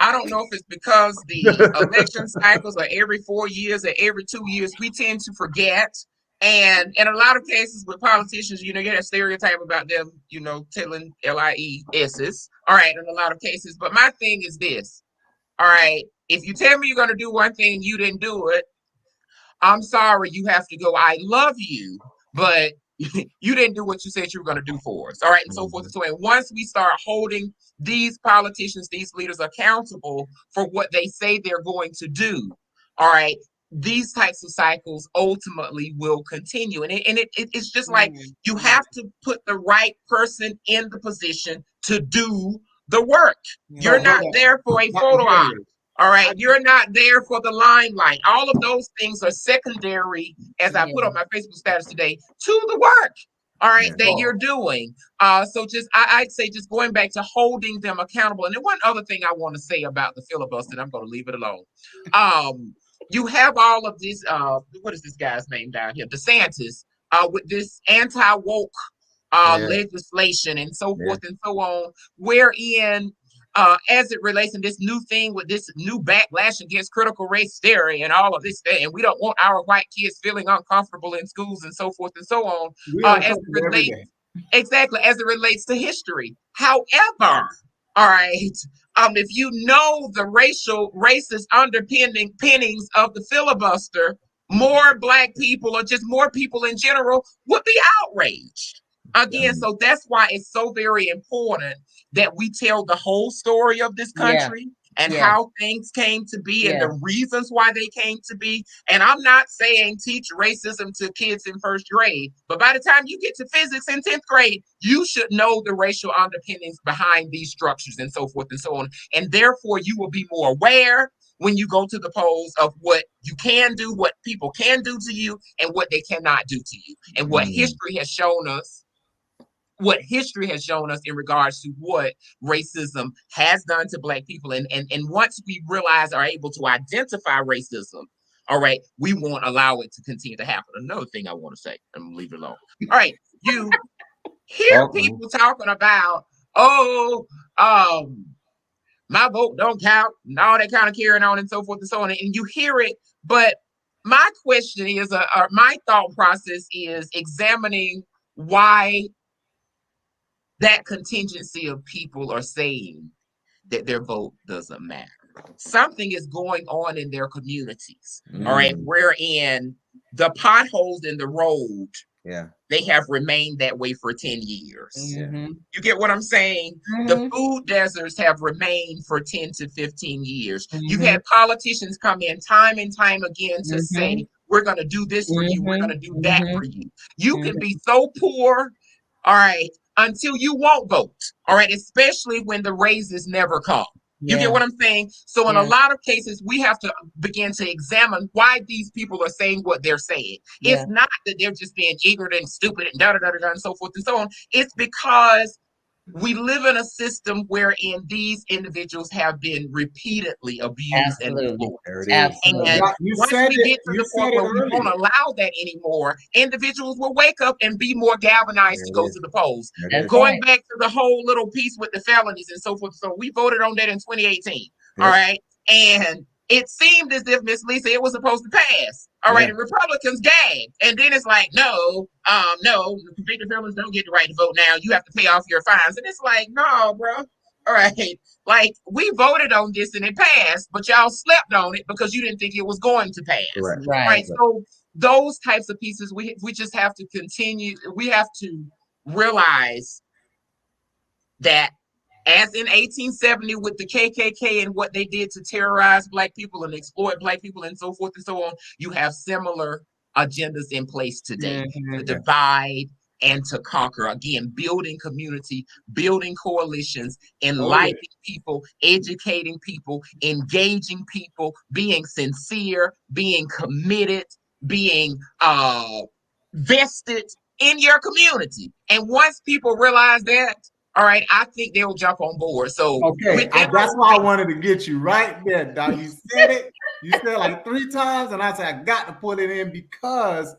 I don't know if it's because the election cycles are every 4 years or every 2 years, we tend to forget. And in a lot of cases with politicians, you get a stereotype about them, telling LIESs. All right, in a lot of cases. But my thing is this. All right, if you tell me you're going to do one thing and you didn't do it, I'm sorry, you have to go. I love you, but you didn't do what you said you were going to do for us. All right, and so forth and so on. And once we start holding these politicians, these leaders accountable for what they say they're going to do, all right, these types of cycles ultimately will continue. And it's just like you have to put the right person in the position to do the work. You're so not brother, there for a photo op. All right, you're not there for the limelight. All of those things are secondary, as I put on my Facebook status today, to the work. All right, Yeah. that you're doing. So just I'd say just going back to holding them accountable. And then one other thing I want to say about the filibuster, and I'm going to leave it alone. You have all of this. What is this guy's name down here? DeSantis, with this anti-woke legislation and so forth and so on, wherein as it relates to this new thing with this new backlash against critical race theory and all of this thing, and we don't want our white kids feeling uncomfortable in schools and so forth and so on, We as it every relates day. exactly as it relates to history. However, all right, if you know the racist underpinnings of the filibuster, more Black people or just more people in general would be outraged. Again, so that's why it's so very important that we tell the whole story of this country and how things came to be and the reasons why they came to be. And I'm not saying teach racism to kids in first grade, but by the time you get to physics in 10th grade, you should know the racial underpinnings behind these structures and so forth and so on. And therefore, you will be more aware when you go to the polls of what you can do, what people can do to you, and what they cannot do to you. And what history has shown us in regards to what racism has done to Black people. And once we realize are able to identify racism, all right, we won't allow it to continue to happen. Another thing I want to say, I'm gonna leave it alone. All right, you hear people talking about, my vote don't count, and all that kind of carrying on and so forth and so on. And you hear it, but my question is, my thought process is examining why that contingency of people are saying that their vote doesn't matter. Something is going on in their communities, all right, wherein the potholes in the road, they have remained that way for 10 years. You get what I'm saying? The food deserts have remained for 10 to 15 years. You've had politicians come in time and time again to say, we're going to do this for you, we're going to do that for you. You can be so poor, all right, until you won't vote, all right, especially when the raises never come. You get what I'm saying? So in a lot of cases, we have to begin to examine why these people are saying what they're saying. It's not that they're just being ignorant and stupid and da-da-da-da-da and so forth and so on. It's because we live in a system wherein these individuals have been repeatedly abused and exploited. And once we get to the point where we won't allow that anymore, individuals will wake up and be more galvanized to go to the polls. Going back to the whole little piece with the felonies and so forth. So we voted on that in 2018. All right. And it seemed as if, Miss Lisa, it was supposed to pass. All right, and Republicans gagged. And then it's like, no, convicted felons don't get the right to vote now. You have to pay off your fines. And it's like, no, bro. All right. Like, we voted on this and it passed, but y'all slept on it because you didn't think it was going to pass. Right. So those types of pieces, we just have to continue. We have to realize that as in 1870 with the KKK and what they did to terrorize Black people and exploit Black people and so forth and so on, you have similar agendas in place today to divide and to conquer. Again, building community, building coalitions, enlightening people, educating people, engaging people, being sincere, being committed, being vested in your community. And once people realize that, all right, I think they'll jump on board. So that's why I wanted to get you right there, Doc. You said it. You said it like 3 times, and I said I got to put it in because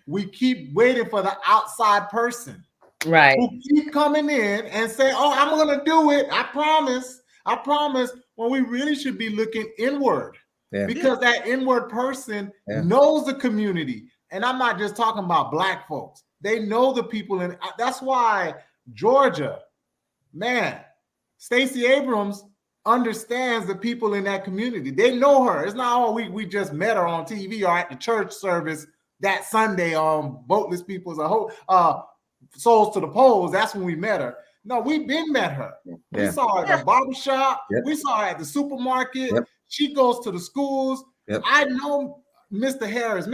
we keep waiting for the outside person, right? Who keep coming in and say, "Oh, I'm going to do it. I promise. I promise." When we really should be looking inward, because that inward person knows the community, and I'm not just talking about Black folks. They know the people, and that's why Georgia. Man, Stacey Abrams understands the people in that community. They know her. It's not all we just met her on TV or at the church service that Sunday on Voteless People's Souls to the Polls. That's when we met her. No, we've been met her. We saw her at the barbershop. We saw her at the supermarket. She goes to the schools. I know Mr. Harris.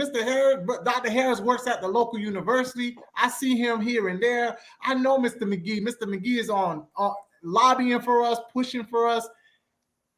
Dr. Harris works at the local university. I see him here and there. I know Mr. McGhee. Mr. McGhee is on lobbying for us, pushing for us.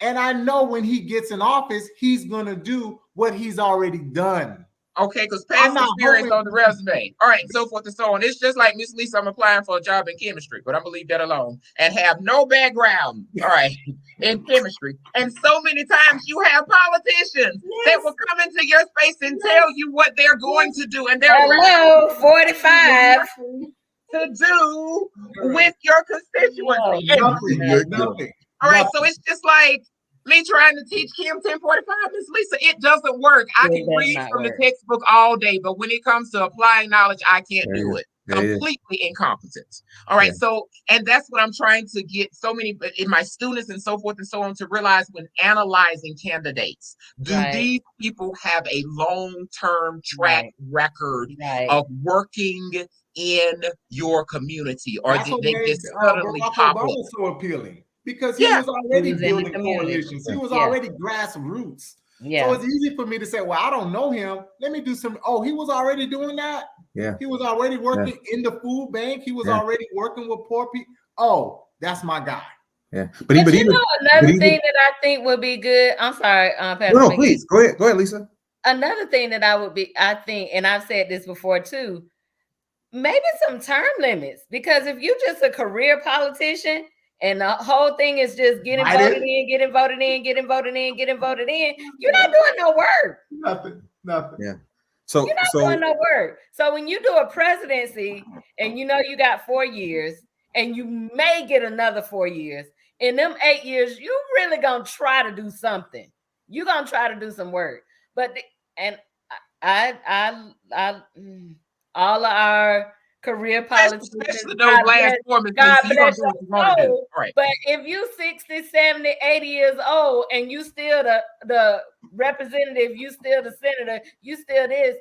And I know when he gets in office, he's going to do what he's already done. Okay, because past experience on the resume. All right, so forth and so on. It's just like Miss Lisa, I'm applying for a job in chemistry, but I'm going to leave that alone and have no background, all right, in chemistry. And so many times you have politicians that will come into your space and tell you what they're going to do. And they're 45. to do with your constituency. Nothing. All right, so it's just like me trying to teach Kim 1045, Miss Lisa. It doesn't work. I can read from the textbook all day, but when it comes to applying knowledge, I can't do it. Completely incompetent. All right, so, and that's what I'm trying to get so many in my students and so forth and so on to realize when analyzing candidates. Do these people have a long-term track record of working in your community, or did they just suddenly pop up? So appealing because he was already building coalitions. He was already grassroots. So it's easy for me to say, well, I don't know him. Let me do some. Oh, he was already doing that. Yeah. He was already working in the food bank. He was already working with poor people. Oh, that's my guy. Yeah. But you know, another thing that I think would be good. I'm sorry, Pastor. No, please go ahead. Go ahead, Lisa. Another thing that I think, and I've said this before too, maybe some term limits, because if you're just a career politician and the whole thing is just getting voted in, getting voted in, getting voted in, getting voted in, you're not doing no work. Nothing. Yeah. So you're not doing no work. So when you do a presidency and you know you got 4 years and you may get another 4 years, in them 8 years, you really gonna try to do something. You're gonna try to do some work. But I all of our career politicians, God bless your soul. But if you 60, 70, 80 years old and you still the representative, you still the senator, you still this,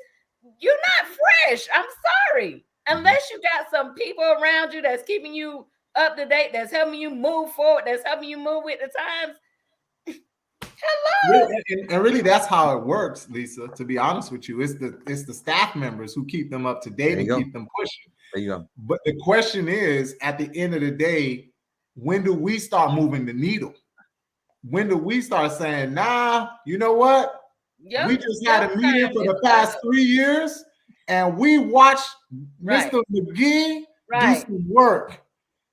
you're not fresh. I'm sorry. Unless you got some people around you that's keeping you up to date, that's helping you move forward, that's helping you move with the times. Hello. And really, that's how it works, Lisa. To be honest with you, it's the staff members who keep them up to date and keep them pushing. There you go. But the question is, at the end of the day, when do we start moving the needle? When do we start saying, nah, you know what? We just had a meeting for the past 3 years, and we watched Mr. McGhee do some work.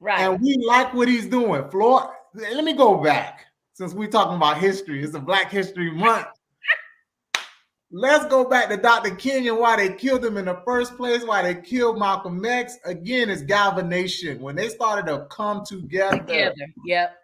And we like what he's doing. Let me go back. Since we're talking about history, it's a Black History Month. Let's go back to Dr. King and why they killed him in the first place, why they killed Malcolm X. Again, it's galvanization. When they started to come together. Yep.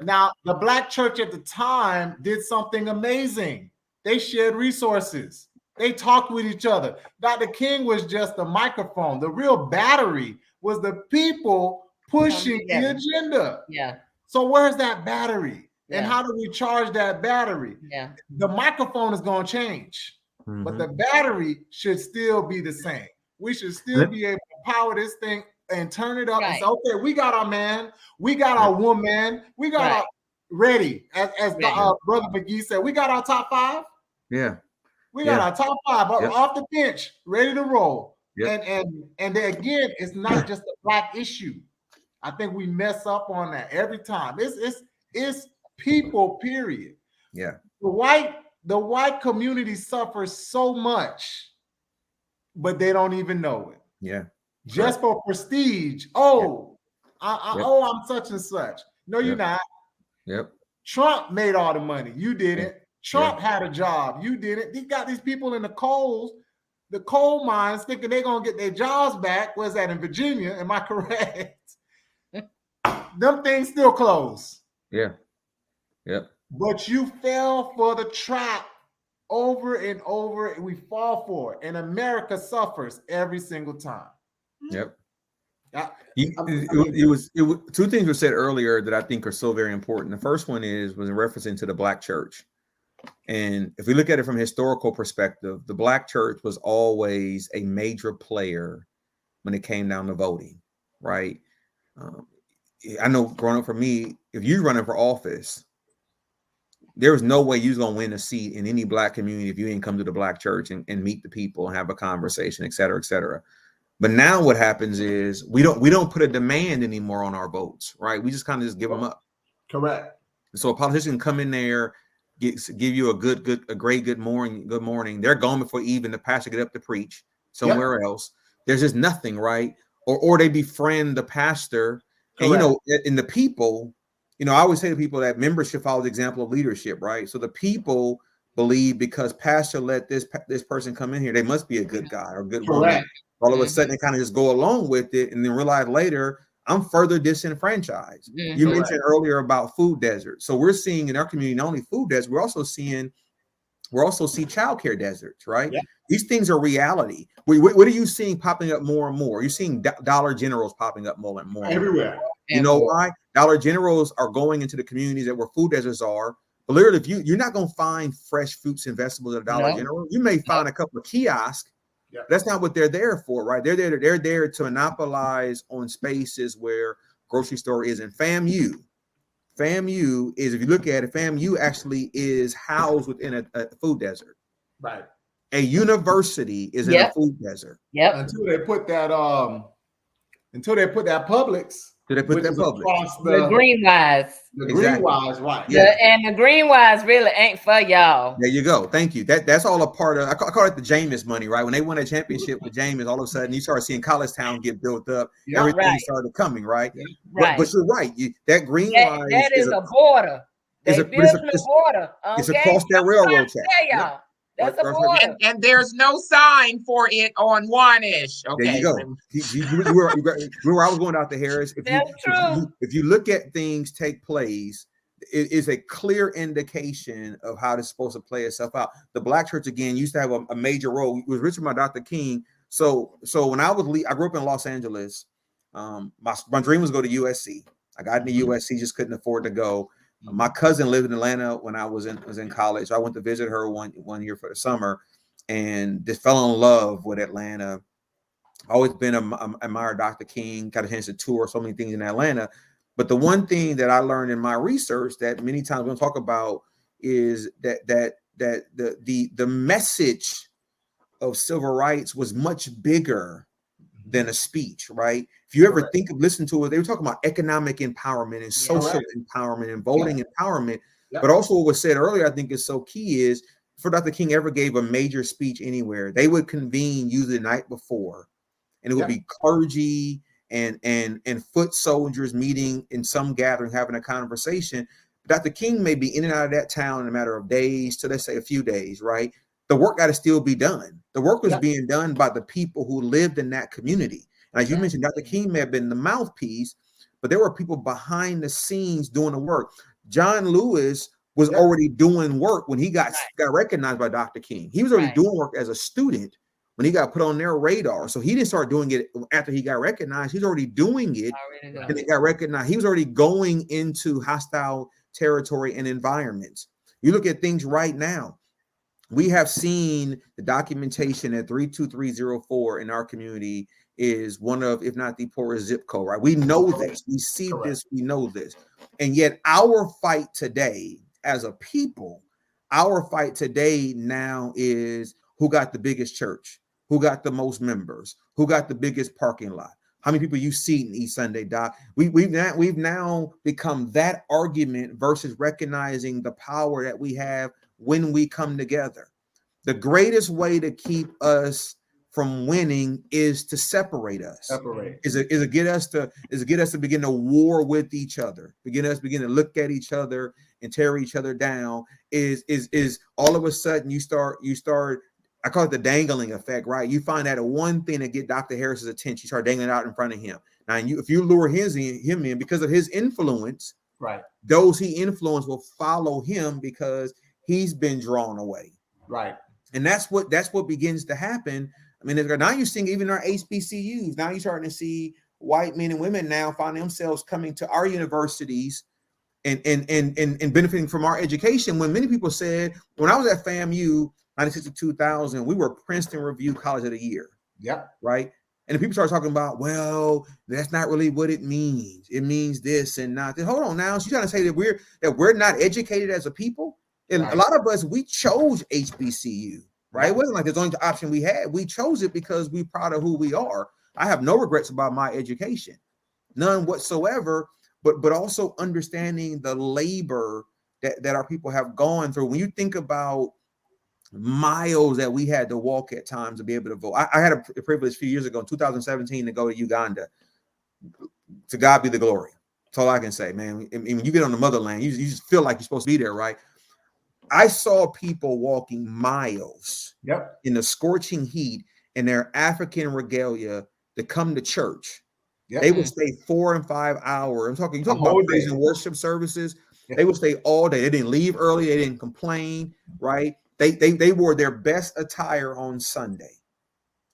Now, the Black church at the time did something amazing. They shared resources. They talked with each other. Dr. King was just a microphone. The real battery was the people pushing the agenda. Yeah. So where's that battery? And how do we charge that battery? Yeah. The microphone is going to change, but the battery should still be the same. We should still be able to power this thing and turn it up and say, okay, we got our man, we got our woman, we got our ready. As Brother McGhee said, we got our top 5. Yeah. We got our top 5 off the bench, ready to roll. And then again, it's not just a Black issue. I think we mess up on that every time. It's people, period. Yeah. The white community suffers so much, but they don't even know it. Yeah. Just for prestige. Oh, I'm such and such. No, you're not. Yep. Trump made all the money. You didn't. Trump had a job. You didn't. He got these people in the coal mines thinking they're gonna get their jobs back. Where's that, in Virginia? Am I correct? Them things still close. Yeah. Yep. But you fell for the trap over and over, and we fall for it. And America suffers every single time. Yep. It was 2 things were said earlier that I think are so very important. The first one was in reference to the Black church. And if we look at it from a historical perspective, the Black church was always a major player when it came down to voting, right? I know growing up for me, if you're running for office, there was no way you was gonna win a seat in any Black community if you didn't come to the Black church and meet the people and have a conversation, et cetera, et cetera. But now what happens is we don't put a demand anymore on our votes, right? We just kind of just give them up. Correct. So a politician come in there, give you a great good morning. They're gone before even the pastor get up to preach somewhere else. There's just nothing, right? Or they befriend the pastor. And, in the people, I always say to people that membership follows the example of leadership, right? So the people believe because pastor let this person come in here, they must be a good guy or good woman. All of a sudden, they kind of just go along with it and then realize later, I'm further disenfranchised. You mentioned earlier about food deserts. So we're seeing in our community not only food deserts, we're also seeing childcare deserts, right? Yeah. These things are reality. What are you seeing popping up more and more? You're seeing Dollar Generals popping up more and more. Everywhere. You know why? Dollar Generals are going into the communities that where food deserts are. But literally, if you're not going to find fresh fruits and vegetables at a Dollar General, you may find a couple of kiosks. Yeah. That's not what they're there for, right? They're there to monopolize on spaces where grocery store isn't. FAMU is, if you look at it, FAMU actually is housed within a food desert. Right. A university is in a food desert. Yep. Until they put that Publix. Did they put that Publix? Across The Greenwise. The Exactly. Greenwise, right. Yeah. And the Greenwise really ain't for y'all. There you go. Thank you. That's all a part of, I call it the Jameis money, right? When they won a championship with Jameis, all of a sudden you start seeing College Town get built up. Yeah, everything started coming, right? Yeah. Right. But you're right. That Greenwise that is a border. They built the border. It's across that railroad track. Y'all. That's a border. And there's no sign for it on One-ish. Okay. There you go. You were where I was going out to Harris. That's true. If you look at things take place, it is a clear indication of how this is supposed to play itself out. The Black church, again, used to have a major role. It was Richard by Dr. King. So when I grew up in Los Angeles. My dream was to go to USC. I got into USC, just couldn't afford to go. My cousin lived in Atlanta when I was in college. So I went to visit her one year for the summer, and just fell in love with Atlanta. Always been admired Dr. King. Got a chance to tour so many things in Atlanta. But the one thing that I learned in my research that many times we're going to talk about is that the message of civil rights was much bigger than a speech, right? If you ever listen to it, they were talking about economic empowerment and social empowerment and voting empowerment. But also what was said earlier, I think is so key is before Dr. King ever gave a major speech anywhere, they would convene usually the night before, and it would be clergy and foot soldiers meeting in some gathering, having a conversation. Dr. King may be in and out of that town in a matter of days to, let's say, a few days, right? The work got to still be done. The work was being done by the people who lived in that community. And as you mentioned, Dr. King may have been the mouthpiece, but there were people behind the scenes doing the work. John Lewis was already doing work when he got recognized by Dr. King. He was already doing work as a student when he got put on their radar. So he didn't start doing it after he got recognized. He's already doing it and it got recognized. He was already going into hostile territory and environments. You look at things right now. We have seen the documentation at 32304 in our community is one of, if not the poorest zip code, right? We know this, we see this, we know this. And yet our fight today as a people, our fight today now is who got the biggest church, who got the most members, who got the biggest parking lot, how many people you see in East Sunday, Doc. We've now become that argument versus recognizing the power that we have when we come together. The greatest way to keep us from winning is to separate us. Is to get us to begin a war with each other, begin to look at each other and tear each other down. Is all of a sudden you start, I call it the dangling effect, right? You find that one thing that get Dr. Harris's attention, you start dangling out in front of him. Now, if you lure him in because of his influence, right? Those he influenced will follow him because he's been drawn away, right? And that's what begins to happen. I mean, now you're seeing even our HBCUs. Now you're starting to see white men and women now find themselves coming to our universities and benefiting from our education. When many people said, when I was at FAMU, 96 to 2000, we were Princeton Review College of the Year. Yeah. Right. And then people start talking about, well, that's not really what it means. It means this and not that. Hold on now. She's trying to say that we're not educated as a people. And a lot of us, we chose HBCU, right? It wasn't like there's only the option we had. We chose it because we're proud of who we are. I have no regrets about my education, none whatsoever, but also understanding the labor that our people have gone through. When you think about miles that we had to walk at times to be able to vote. I had a privilege a few years ago in 2017 to go to Uganda. To God be the glory. That's all I can say, man. I mean, when you get on the motherland, you just feel like you're supposed to be there, right? I saw people walking miles in the scorching heat, in their African regalia to come to church. Yep. They would stay 4 and 5 hours. I'm talking, you talk whole about praise day. and worship services. They would stay all day. They didn't leave early. They didn't complain, right? They wore their best attire on Sunday,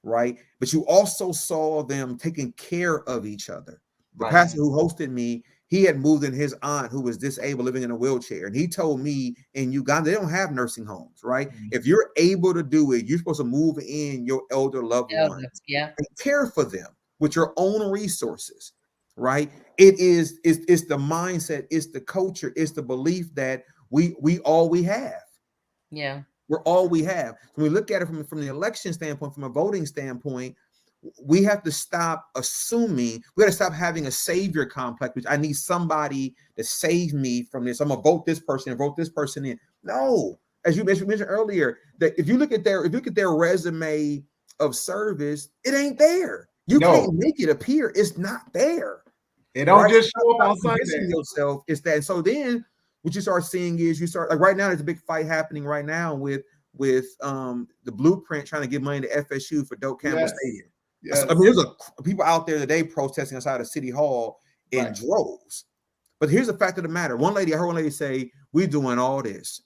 right? But you also saw them taking care of each other. The pastor who hosted me, he had moved in his aunt who was disabled, living in a wheelchair. And he told me in Uganda, they don't have nursing homes, right? If you're able to do it, you're supposed to move in your elder loved ones and care for them with your own resources, right? It's the mindset, it's the culture, it's the belief that we all we have. Yeah. We're all we have. When we look at it from the election standpoint, from a voting standpoint, we have to stop assuming, we got to stop having a savior complex, which I need somebody to save me from this. I'm gonna vote this person and vote this person in. No, as you mentioned earlier, that if you look at their resume of service, it ain't there. You can't make it appear. It's not there. It don't just show up on Sunday. Yourself is that. And so then what you start seeing is like right now, there's a big fight happening right now with the Blueprint trying to give money to FSU for Doak Campbell Stadium. Yes. I mean, there's people out there today protesting outside of City Hall in droves. But here's the fact of the matter. I heard one lady say, "We're doing all this,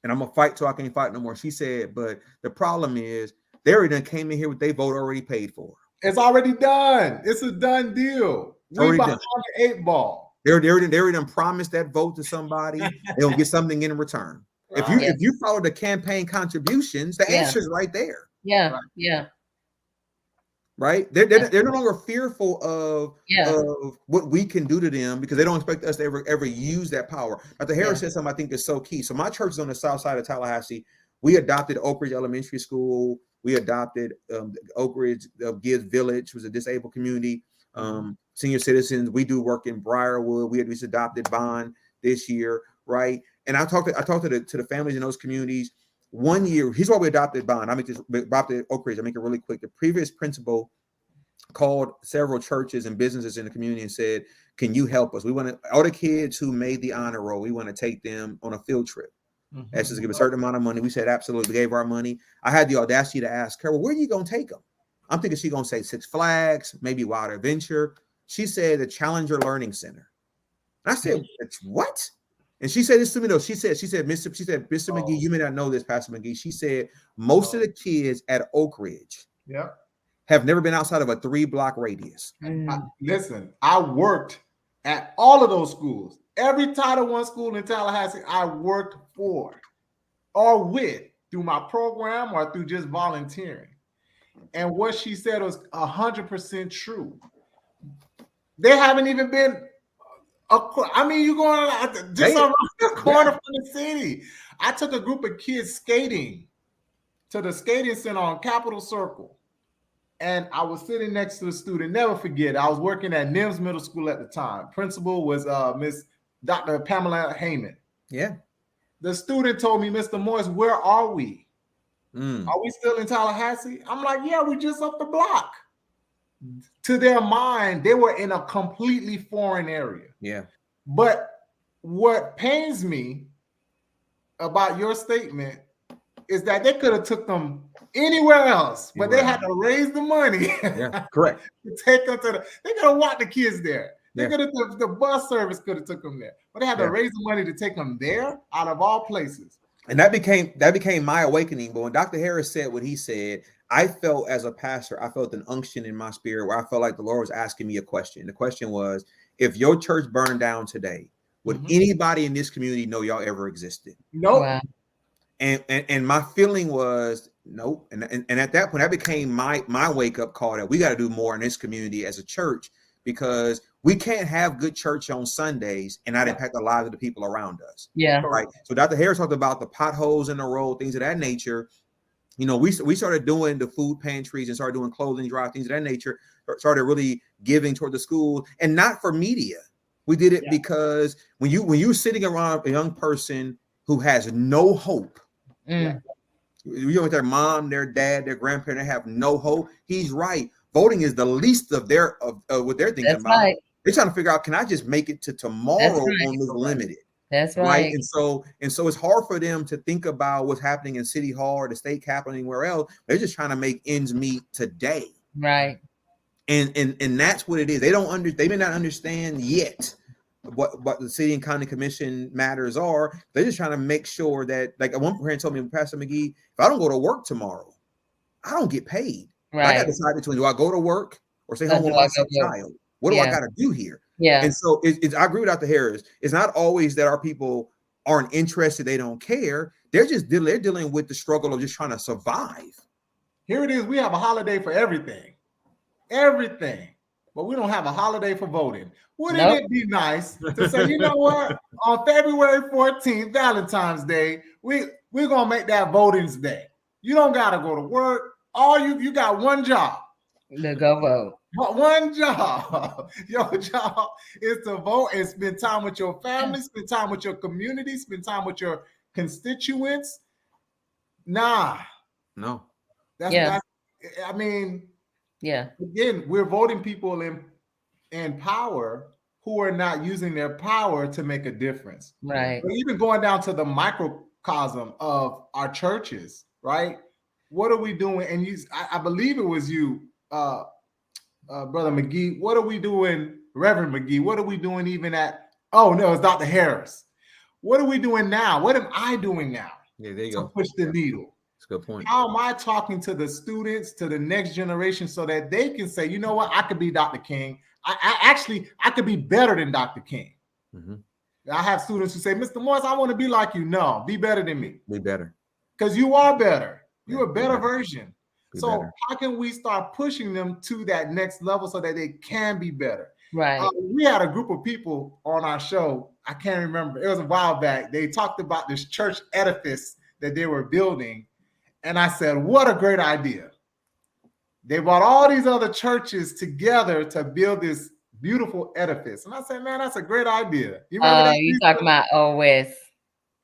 and I'm gonna fight till I can't fight no more." She said, "But the problem is, they already done came in here with their vote already paid for. It's already done. It's a done deal. We're behind the 8 ball. They already done promised that vote to somebody. They'll get something in return. If you follow the campaign contributions, the answer is right there. Right? They're no longer fearful of what we can do to them because they don't expect us to ever use that power. Dr. Harris said something I think is so key. So my church is on the south side of Tallahassee. We adopted Oak Ridge Elementary School. We adopted Oak Ridge Gibbs Village, was a disabled community. Senior citizens. We do work in Briarwood. We just adopted Bond this year, right? And I talked to the families in those communities. One year, here's why we adopted Bond. Adopted Oak Ridge. I make it really quick. The previous principal called several churches and businesses in the community and said, "Can you help us? We want to, all the kids who made the honor roll, we want to take them on a field trip." Asked us to give a certain amount of money. We said, absolutely. We gave our money. I had the audacity to ask her, "Well, where are you going to take them?" I'm thinking she's going to say Six Flags, maybe Wild Adventure. She said the Challenger Learning Center. And I said, "It's what?" And she said this to me though. She said, Mr. McGhee, you may not know this, Pastor McGhee. She said most of the kids at Oak Ridge have never been outside of a 3-block radius. Listen, I worked at all of those schools. Every Title I school in Tallahassee, I worked for or with through my program or through just volunteering. And what she said was 100% true. They haven't even been. You're going just around the corner from the city. I took a group of kids skating to the skating center on Capitol Circle. And I was sitting next to a student. Never forget, I was working at NIMS Middle School at the time. Principal was Miss Dr. Pamela Heyman. Yeah. The student told me, "Mr. Morris, where are we? Are we still in Tallahassee?" I'm like, "Yeah, we're just up the block." To their mind, they were in a completely foreign area. Yeah. But what pains me about your statement is that they could have took them anywhere else, but they had to raise the money. Yeah, correct. To take them to they could have walked the kids there. They could have the bus service could have took them there, but they had to raise the money to take them there out of all places. And that became my awakening. But when Dr. Harris said what he said, I felt as a pastor, I felt an unction in my spirit where I felt like the Lord was asking me a question. The question was, if your church burned down today, would anybody in this community know y'all ever existed? Nope. Wow. And my feeling was nope. And at that point, that became my wake up call that we got to do more in this community as a church, because we can't have good church on Sundays and not impact the lives of the people around us. Yeah. Right. So Dr. Harris talked about the potholes in the road, things of that nature. You know, we started doing the food pantries and started doing clothing drive, things of that nature, started really giving toward the school, and not for media. We did it because when you're sitting around a young person who has no hope, you know, with their mom, their dad, their grandparent, they have no hope. He's right. Voting is the least of what they're thinking about. Right. They're trying to figure out, can I just make it to tomorrow on this limited? That's right? right. And so it's hard for them to think about what's happening in City Hall or the state capitol, anywhere else. They're just trying to make ends meet today. Right. And that's what it is. They may not understand yet what the city and county commission matters are. They're just trying to make sure that, like one parent told me, Pastor McGhee, if I don't go to work tomorrow, I don't get paid. I got to Right. decide between, do I go to work or stay Or home do with I my go sick work? child? What do I got to do here? Yeah. And so I agree with Dr. Harris. It's not always that our people aren't interested, they don't care. They're dealing with the struggle of just trying to survive. Here it is. We have a holiday for everything. Everything. But we don't have a holiday for voting. Wouldn't Nope. it be nice to say, you know what? On February 14th, Valentine's Day, we're gonna make that voting's day. You don't gotta go to work. All you got one job. To go vote. One job. Your job is to vote and spend time with your family, spend time with your community, spend time with your constituents. Nah. No. I mean, Yeah. again, we're voting people in power who are not using their power to make a difference. Right. But even going down to the microcosm of our churches, right? What are we doing? And I believe it was you, Brother McGhee. What are we doing, Reverend McGhee? What are we doing even at, oh no, it's Dr. Harris. What are we doing now? What am I doing now Yeah, there you to go. push the needle? That's a good point. How am I talking to the students, to the next generation, so that they can say, you know what, I could be Dr. King. I could be better than Dr. King. Mm-hmm. I have students who say, Mr. Morris, I want to be like you. No, be better than me. Be better. Because you are better. You're Yeah, a better be better. version. Be So better. how can we start pushing them to that next level so that they can be better? Right. We had a group of people on our show. I can't remember. It was a while back. They talked about this church edifice that they were building. And I said, what a great idea. They brought all these other churches together to build this beautiful edifice. And I said, man, that's a great idea. You remember that? You talking about OS.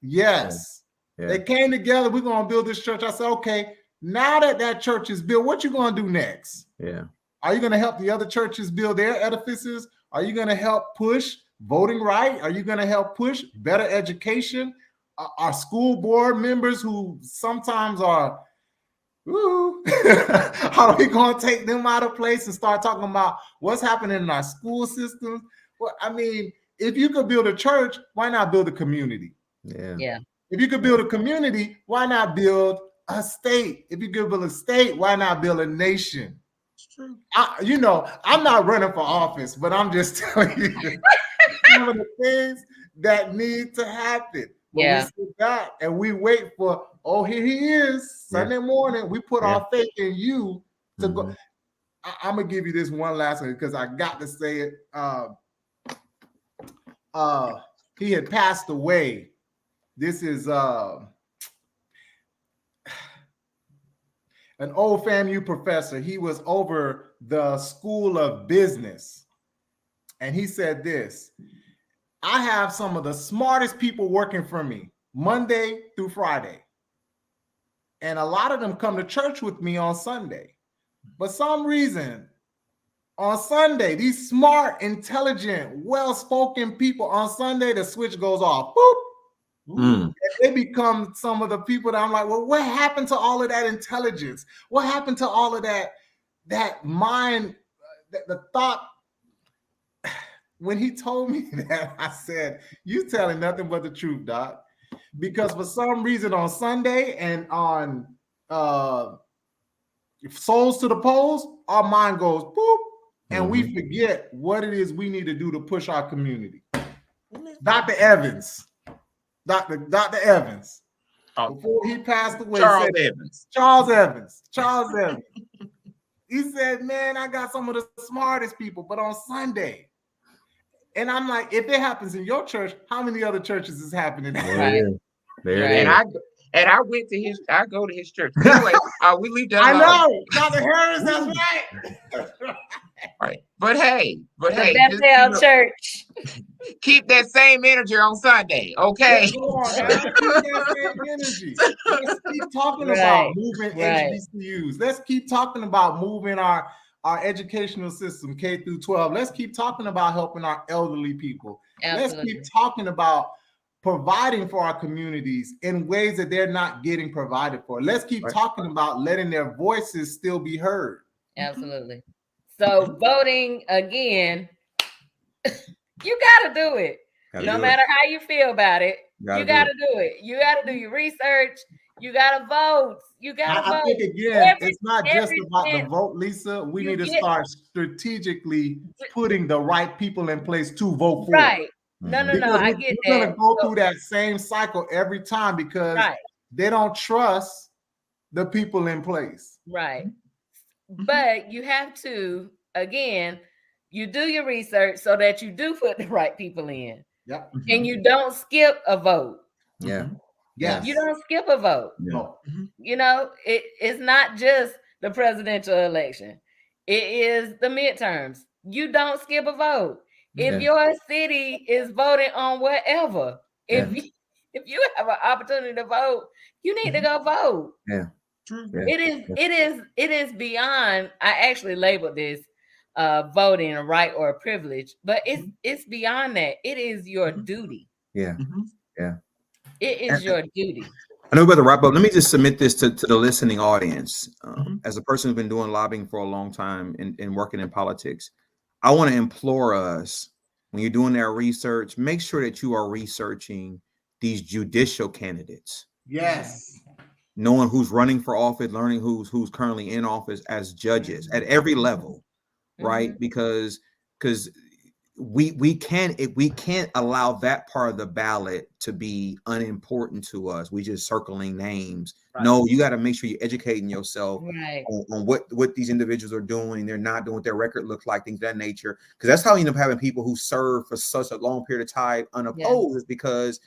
Yes. Yeah. They came together. We're going to build this church. I said, okay, now that church is built, what you going to do next? Yeah. Are you going to help the other churches build their edifices? Are you going to help push voting right? Are you going to help push better education? Our school board members who sometimes are, how are we going to take them out of place and start talking about what's happening in our school systems? Well, I mean, if you could build a church, why not build a community? Yeah. Yeah. If you could build a community, why not build a state? If you could build a state, why not build a nation? It's true. I'm not running for office, but I'm just telling you some of the things that need to happen. But Yeah. we sit back and we wait for, oh, here he is. Sunday morning, we put our faith in you to go. I'm going to give you this one last one because I got to say it. He had passed away. This is an old FAMU professor. He was over the School of Business. And he said this, I have some of the smartest people working for me Monday through Friday. And a lot of them come to church with me on Sunday. But some reason on Sunday, these smart, intelligent, well-spoken people on Sunday, the switch goes off. Boop. And they become some of the people that I'm like, well, what happened to all of that intelligence? What happened to all of that mind, the thought? When he told me that, I said, you telling nothing but the truth, Doc. Because for some reason on Sunday and on Souls to the Polls, our mind goes boop, and we forget what it is we need to do to push our community. Dr. Evans. Dr. Evans. Before he passed away, Charles Evans. He said, man, I got some of the smartest people, but on Sunday. And I'm like, if it happens in your church, how many other churches is happening? Right. And I went to I go to his church. Anyway, we leave that alone. I know. Dr. Harris, that's right. Right. But hey, Bethel Church. Keep that same energy on Sunday, okay? Keep that same energy. Let's keep talking about moving HBCUs. Let's keep talking about moving our educational system, K through 12. Let's keep talking about helping our elderly people. Absolutely. Let's keep talking about providing for our communities in ways that they're not getting provided for. Let's keep talking about letting their voices still be heard. Absolutely. So voting again, you got to do it. No matter how you feel about it, you got to do it. You got to do your research. You got to vote. You got to vote. I think, again, it's not just about the vote, Lisa. We need to start strategically putting the right people in place to vote for. Right. No, I get that. We're going to go through that same cycle every time because they don't trust the people in place. Right. But you have to, again, you do your research so that you do put the right people in. Yep. And you don't skip a vote. Yeah. Yes. You don't skip a vote. No. You know, it's not just the presidential election. It is the midterms. You don't skip a vote. If your city is voting on whatever, if you have an opportunity to vote, you need to go vote. Yeah. It is beyond. I actually labeled this voting a right or a privilege, but it's beyond that. It is your duty. Yeah. Yeah. It is your duty. I know we're about to wrap up. Let me just submit this to the listening audience. As a person who's been doing lobbying for a long time and working in politics, I want to implore us, when you're doing that research, make sure that you are researching these judicial candidates. Yes. Knowing who's running for office, learning who's currently in office as judges at every level, right? Because we can't allow that part of the ballot to be unimportant to us. We just circling names. Right. No, you got to make sure you're educating yourself on what these individuals are doing. They're not doing what their record looks like, things of that nature. Because that's how you end up having people who serve for such a long period of time unopposed, is because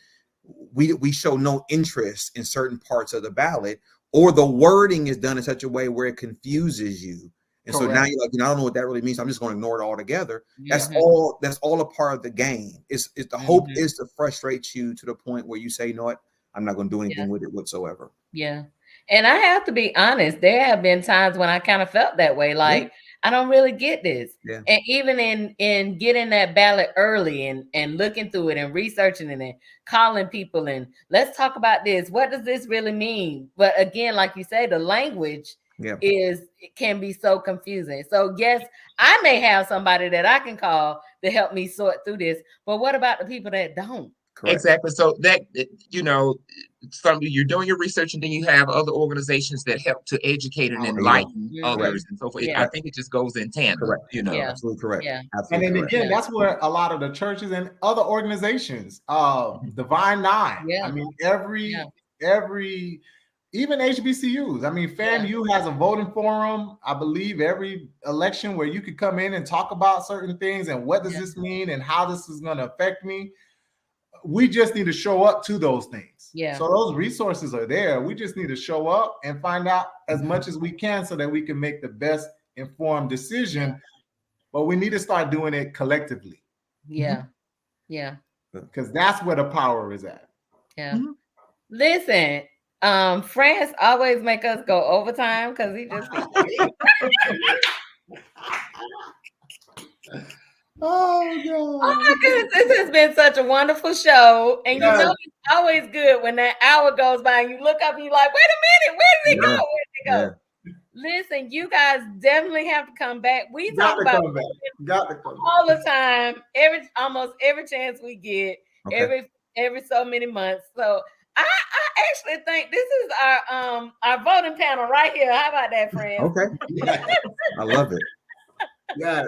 we show no interest in certain parts of the ballot, or the wording is done in such a way where it confuses you. And so now you're like, I don't know what that really means. I'm just going to ignore it altogether. That's all a part of the game. It's the hope is to frustrate you to the point where you say, you know what, I'm not going to do anything with it whatsoever. Yeah. And I have to be honest, there have been times when I kind of felt that way. Like, I don't really get this. Yeah. And even in getting that ballot early and looking through it and researching it and calling people and let's talk about this. What does this really mean? But again, like you say, the language it can be so confusing. So yes, I may have somebody that I can call to help me sort through this, but what about the people that don't? Correct. Exactly. So that, you're doing your research, and then you have other organizations that help to educate and enlighten others and so forth. I think it just goes in tandem. Correct. Absolutely correct. Yeah. Absolutely and then again, that's where a lot of the churches and other organizations, Divine Nine. I mean, every even HBCUs. I mean, FAMU has a voting forum, I believe, every election where you could come in and talk about certain things and what does this mean and how this is going to affect me. We just need to show up to those things. Yeah. So those resources are there. We just need to show up and find out as much as we can so that we can make the best informed decision. But we need to start doing it collectively. Yeah. Yeah. Because that's where the power is at. Yeah. Listen, France always make us go overtime because he just Oh God. Oh my goodness, this has been such a wonderful show. And you know it's always good when that hour goes by and you look up and you're like, wait a minute, where did it go? Where did it go? Listen, you guys definitely have to come back. We talk about all the time, almost every chance we get, every so many months. So I actually think this is our voting panel right here. How about that, friends? Okay. I love it. Yes.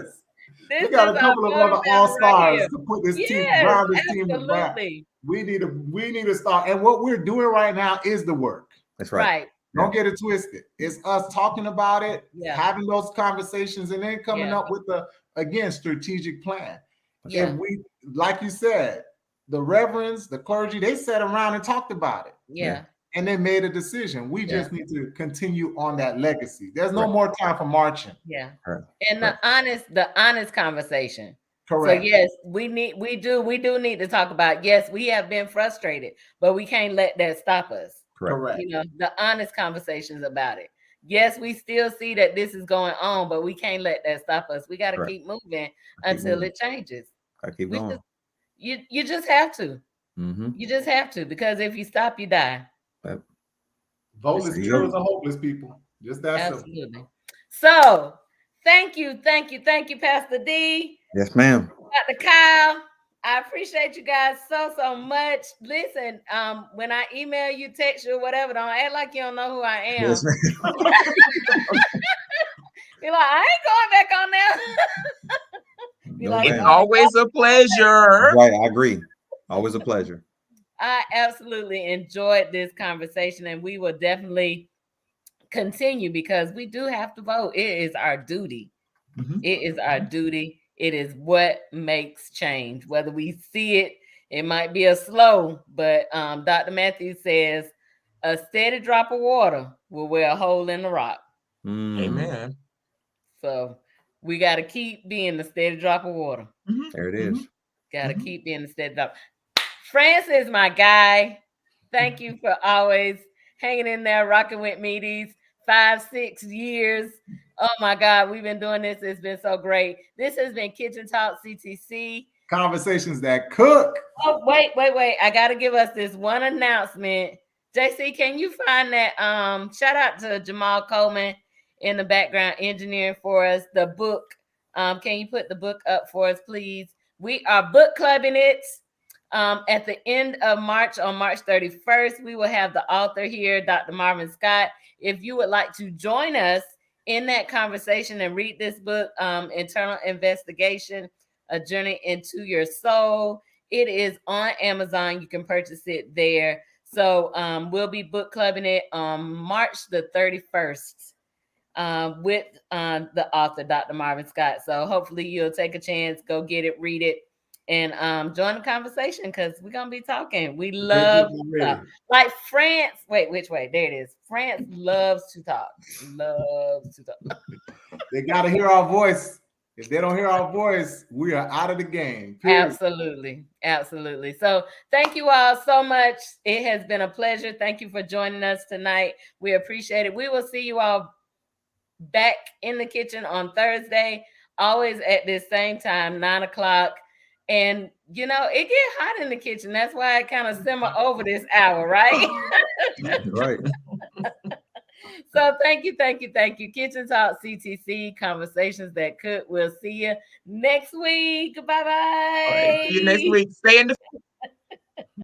We got a couple of other all-stars to put this team around this team. We need to start. And what we're doing right now is the work. That's right. Don't get it twisted. It's us talking about it, having those conversations, and then coming up with the strategic plan. And we, like you said, the reverends, the clergy, they sat around and talked about it. Yeah. And they made a decision. We just need to continue on that legacy. There's no more time for marching. Yeah. And the honest conversation. Correct. So yes, we do need to talk about, yes, we have been frustrated, but we can't let that stop us. Correct. You know, the honest conversations about it. Yes, we still see that this is going on, but we can't let that stop us. We got to keep moving until it changes. I keep going. You just have to. Mm-hmm. You just have to, because if you stop, you die. Voteless There you killers go. are hopeless people. Just that simple. Absolutely. So thank you, Pastor D, Yes, ma'am. Dr. Kyle. I appreciate you guys so much. Listen, when I email you, text you, or whatever, don't act like you don't know who I am. Yes, ma'am. Be like, I ain't going back on there. Be No, like, It's ma'am. always a pleasure. Right, I agree. Always a pleasure. I absolutely enjoyed this conversation, and we will definitely continue because we do have to vote. It is our duty. Mhm. It is our duty. It is what makes change. Whether we see it, it might be a slow, but Dr. Matthews says a steady drop of water will wear a hole in the rock. Mm, Amen. So we got to keep being the steady drop of water. Mhm. there it is. Got to Mhm. keep being the steady drop. Francis, my guy, thank you for always hanging in there, rocking with me these 5-6 years. Oh my God, we've been doing this. It's been so great. This has been Kitchen Talk CTC. Conversations that cook. Oh, wait. I got to give us this one announcement. JC, can you find that? Shout out to Jamal Coleman in the background engineering for us. The book. Can you put the book up for us, please? We are book clubbing it. At the end of March, on March 31st, we will have the author here, Dr. Marvin Scott. If you would like to join us in that conversation and read this book, Internal Investigation, A Journey into Your Soul, it is on Amazon. You can purchase it there. So we'll be book clubbing it on March the 31st with the author, Dr. Marvin Scott. So hopefully you'll take a chance, go get it, read it, and join the conversation because we're going to be talking. We love to talk. Like France. Wait, which way? There it is. France loves to talk. Loves to talk. They got to hear our voice. If they don't hear our voice, we are out of the game. Period. Absolutely. So thank you all so much. It has been a pleasure. Thank you for joining us tonight. We appreciate it. We will see you all back in the kitchen on Thursday, always at this same time, 9:00. And it get hot in the kitchen. That's why it kind of simmer over this hour, right? Right. So thank you. Kitchen Talk CTC, Conversations That Cook. We'll see you next week. Bye-bye. All right. See you next week. Stay in the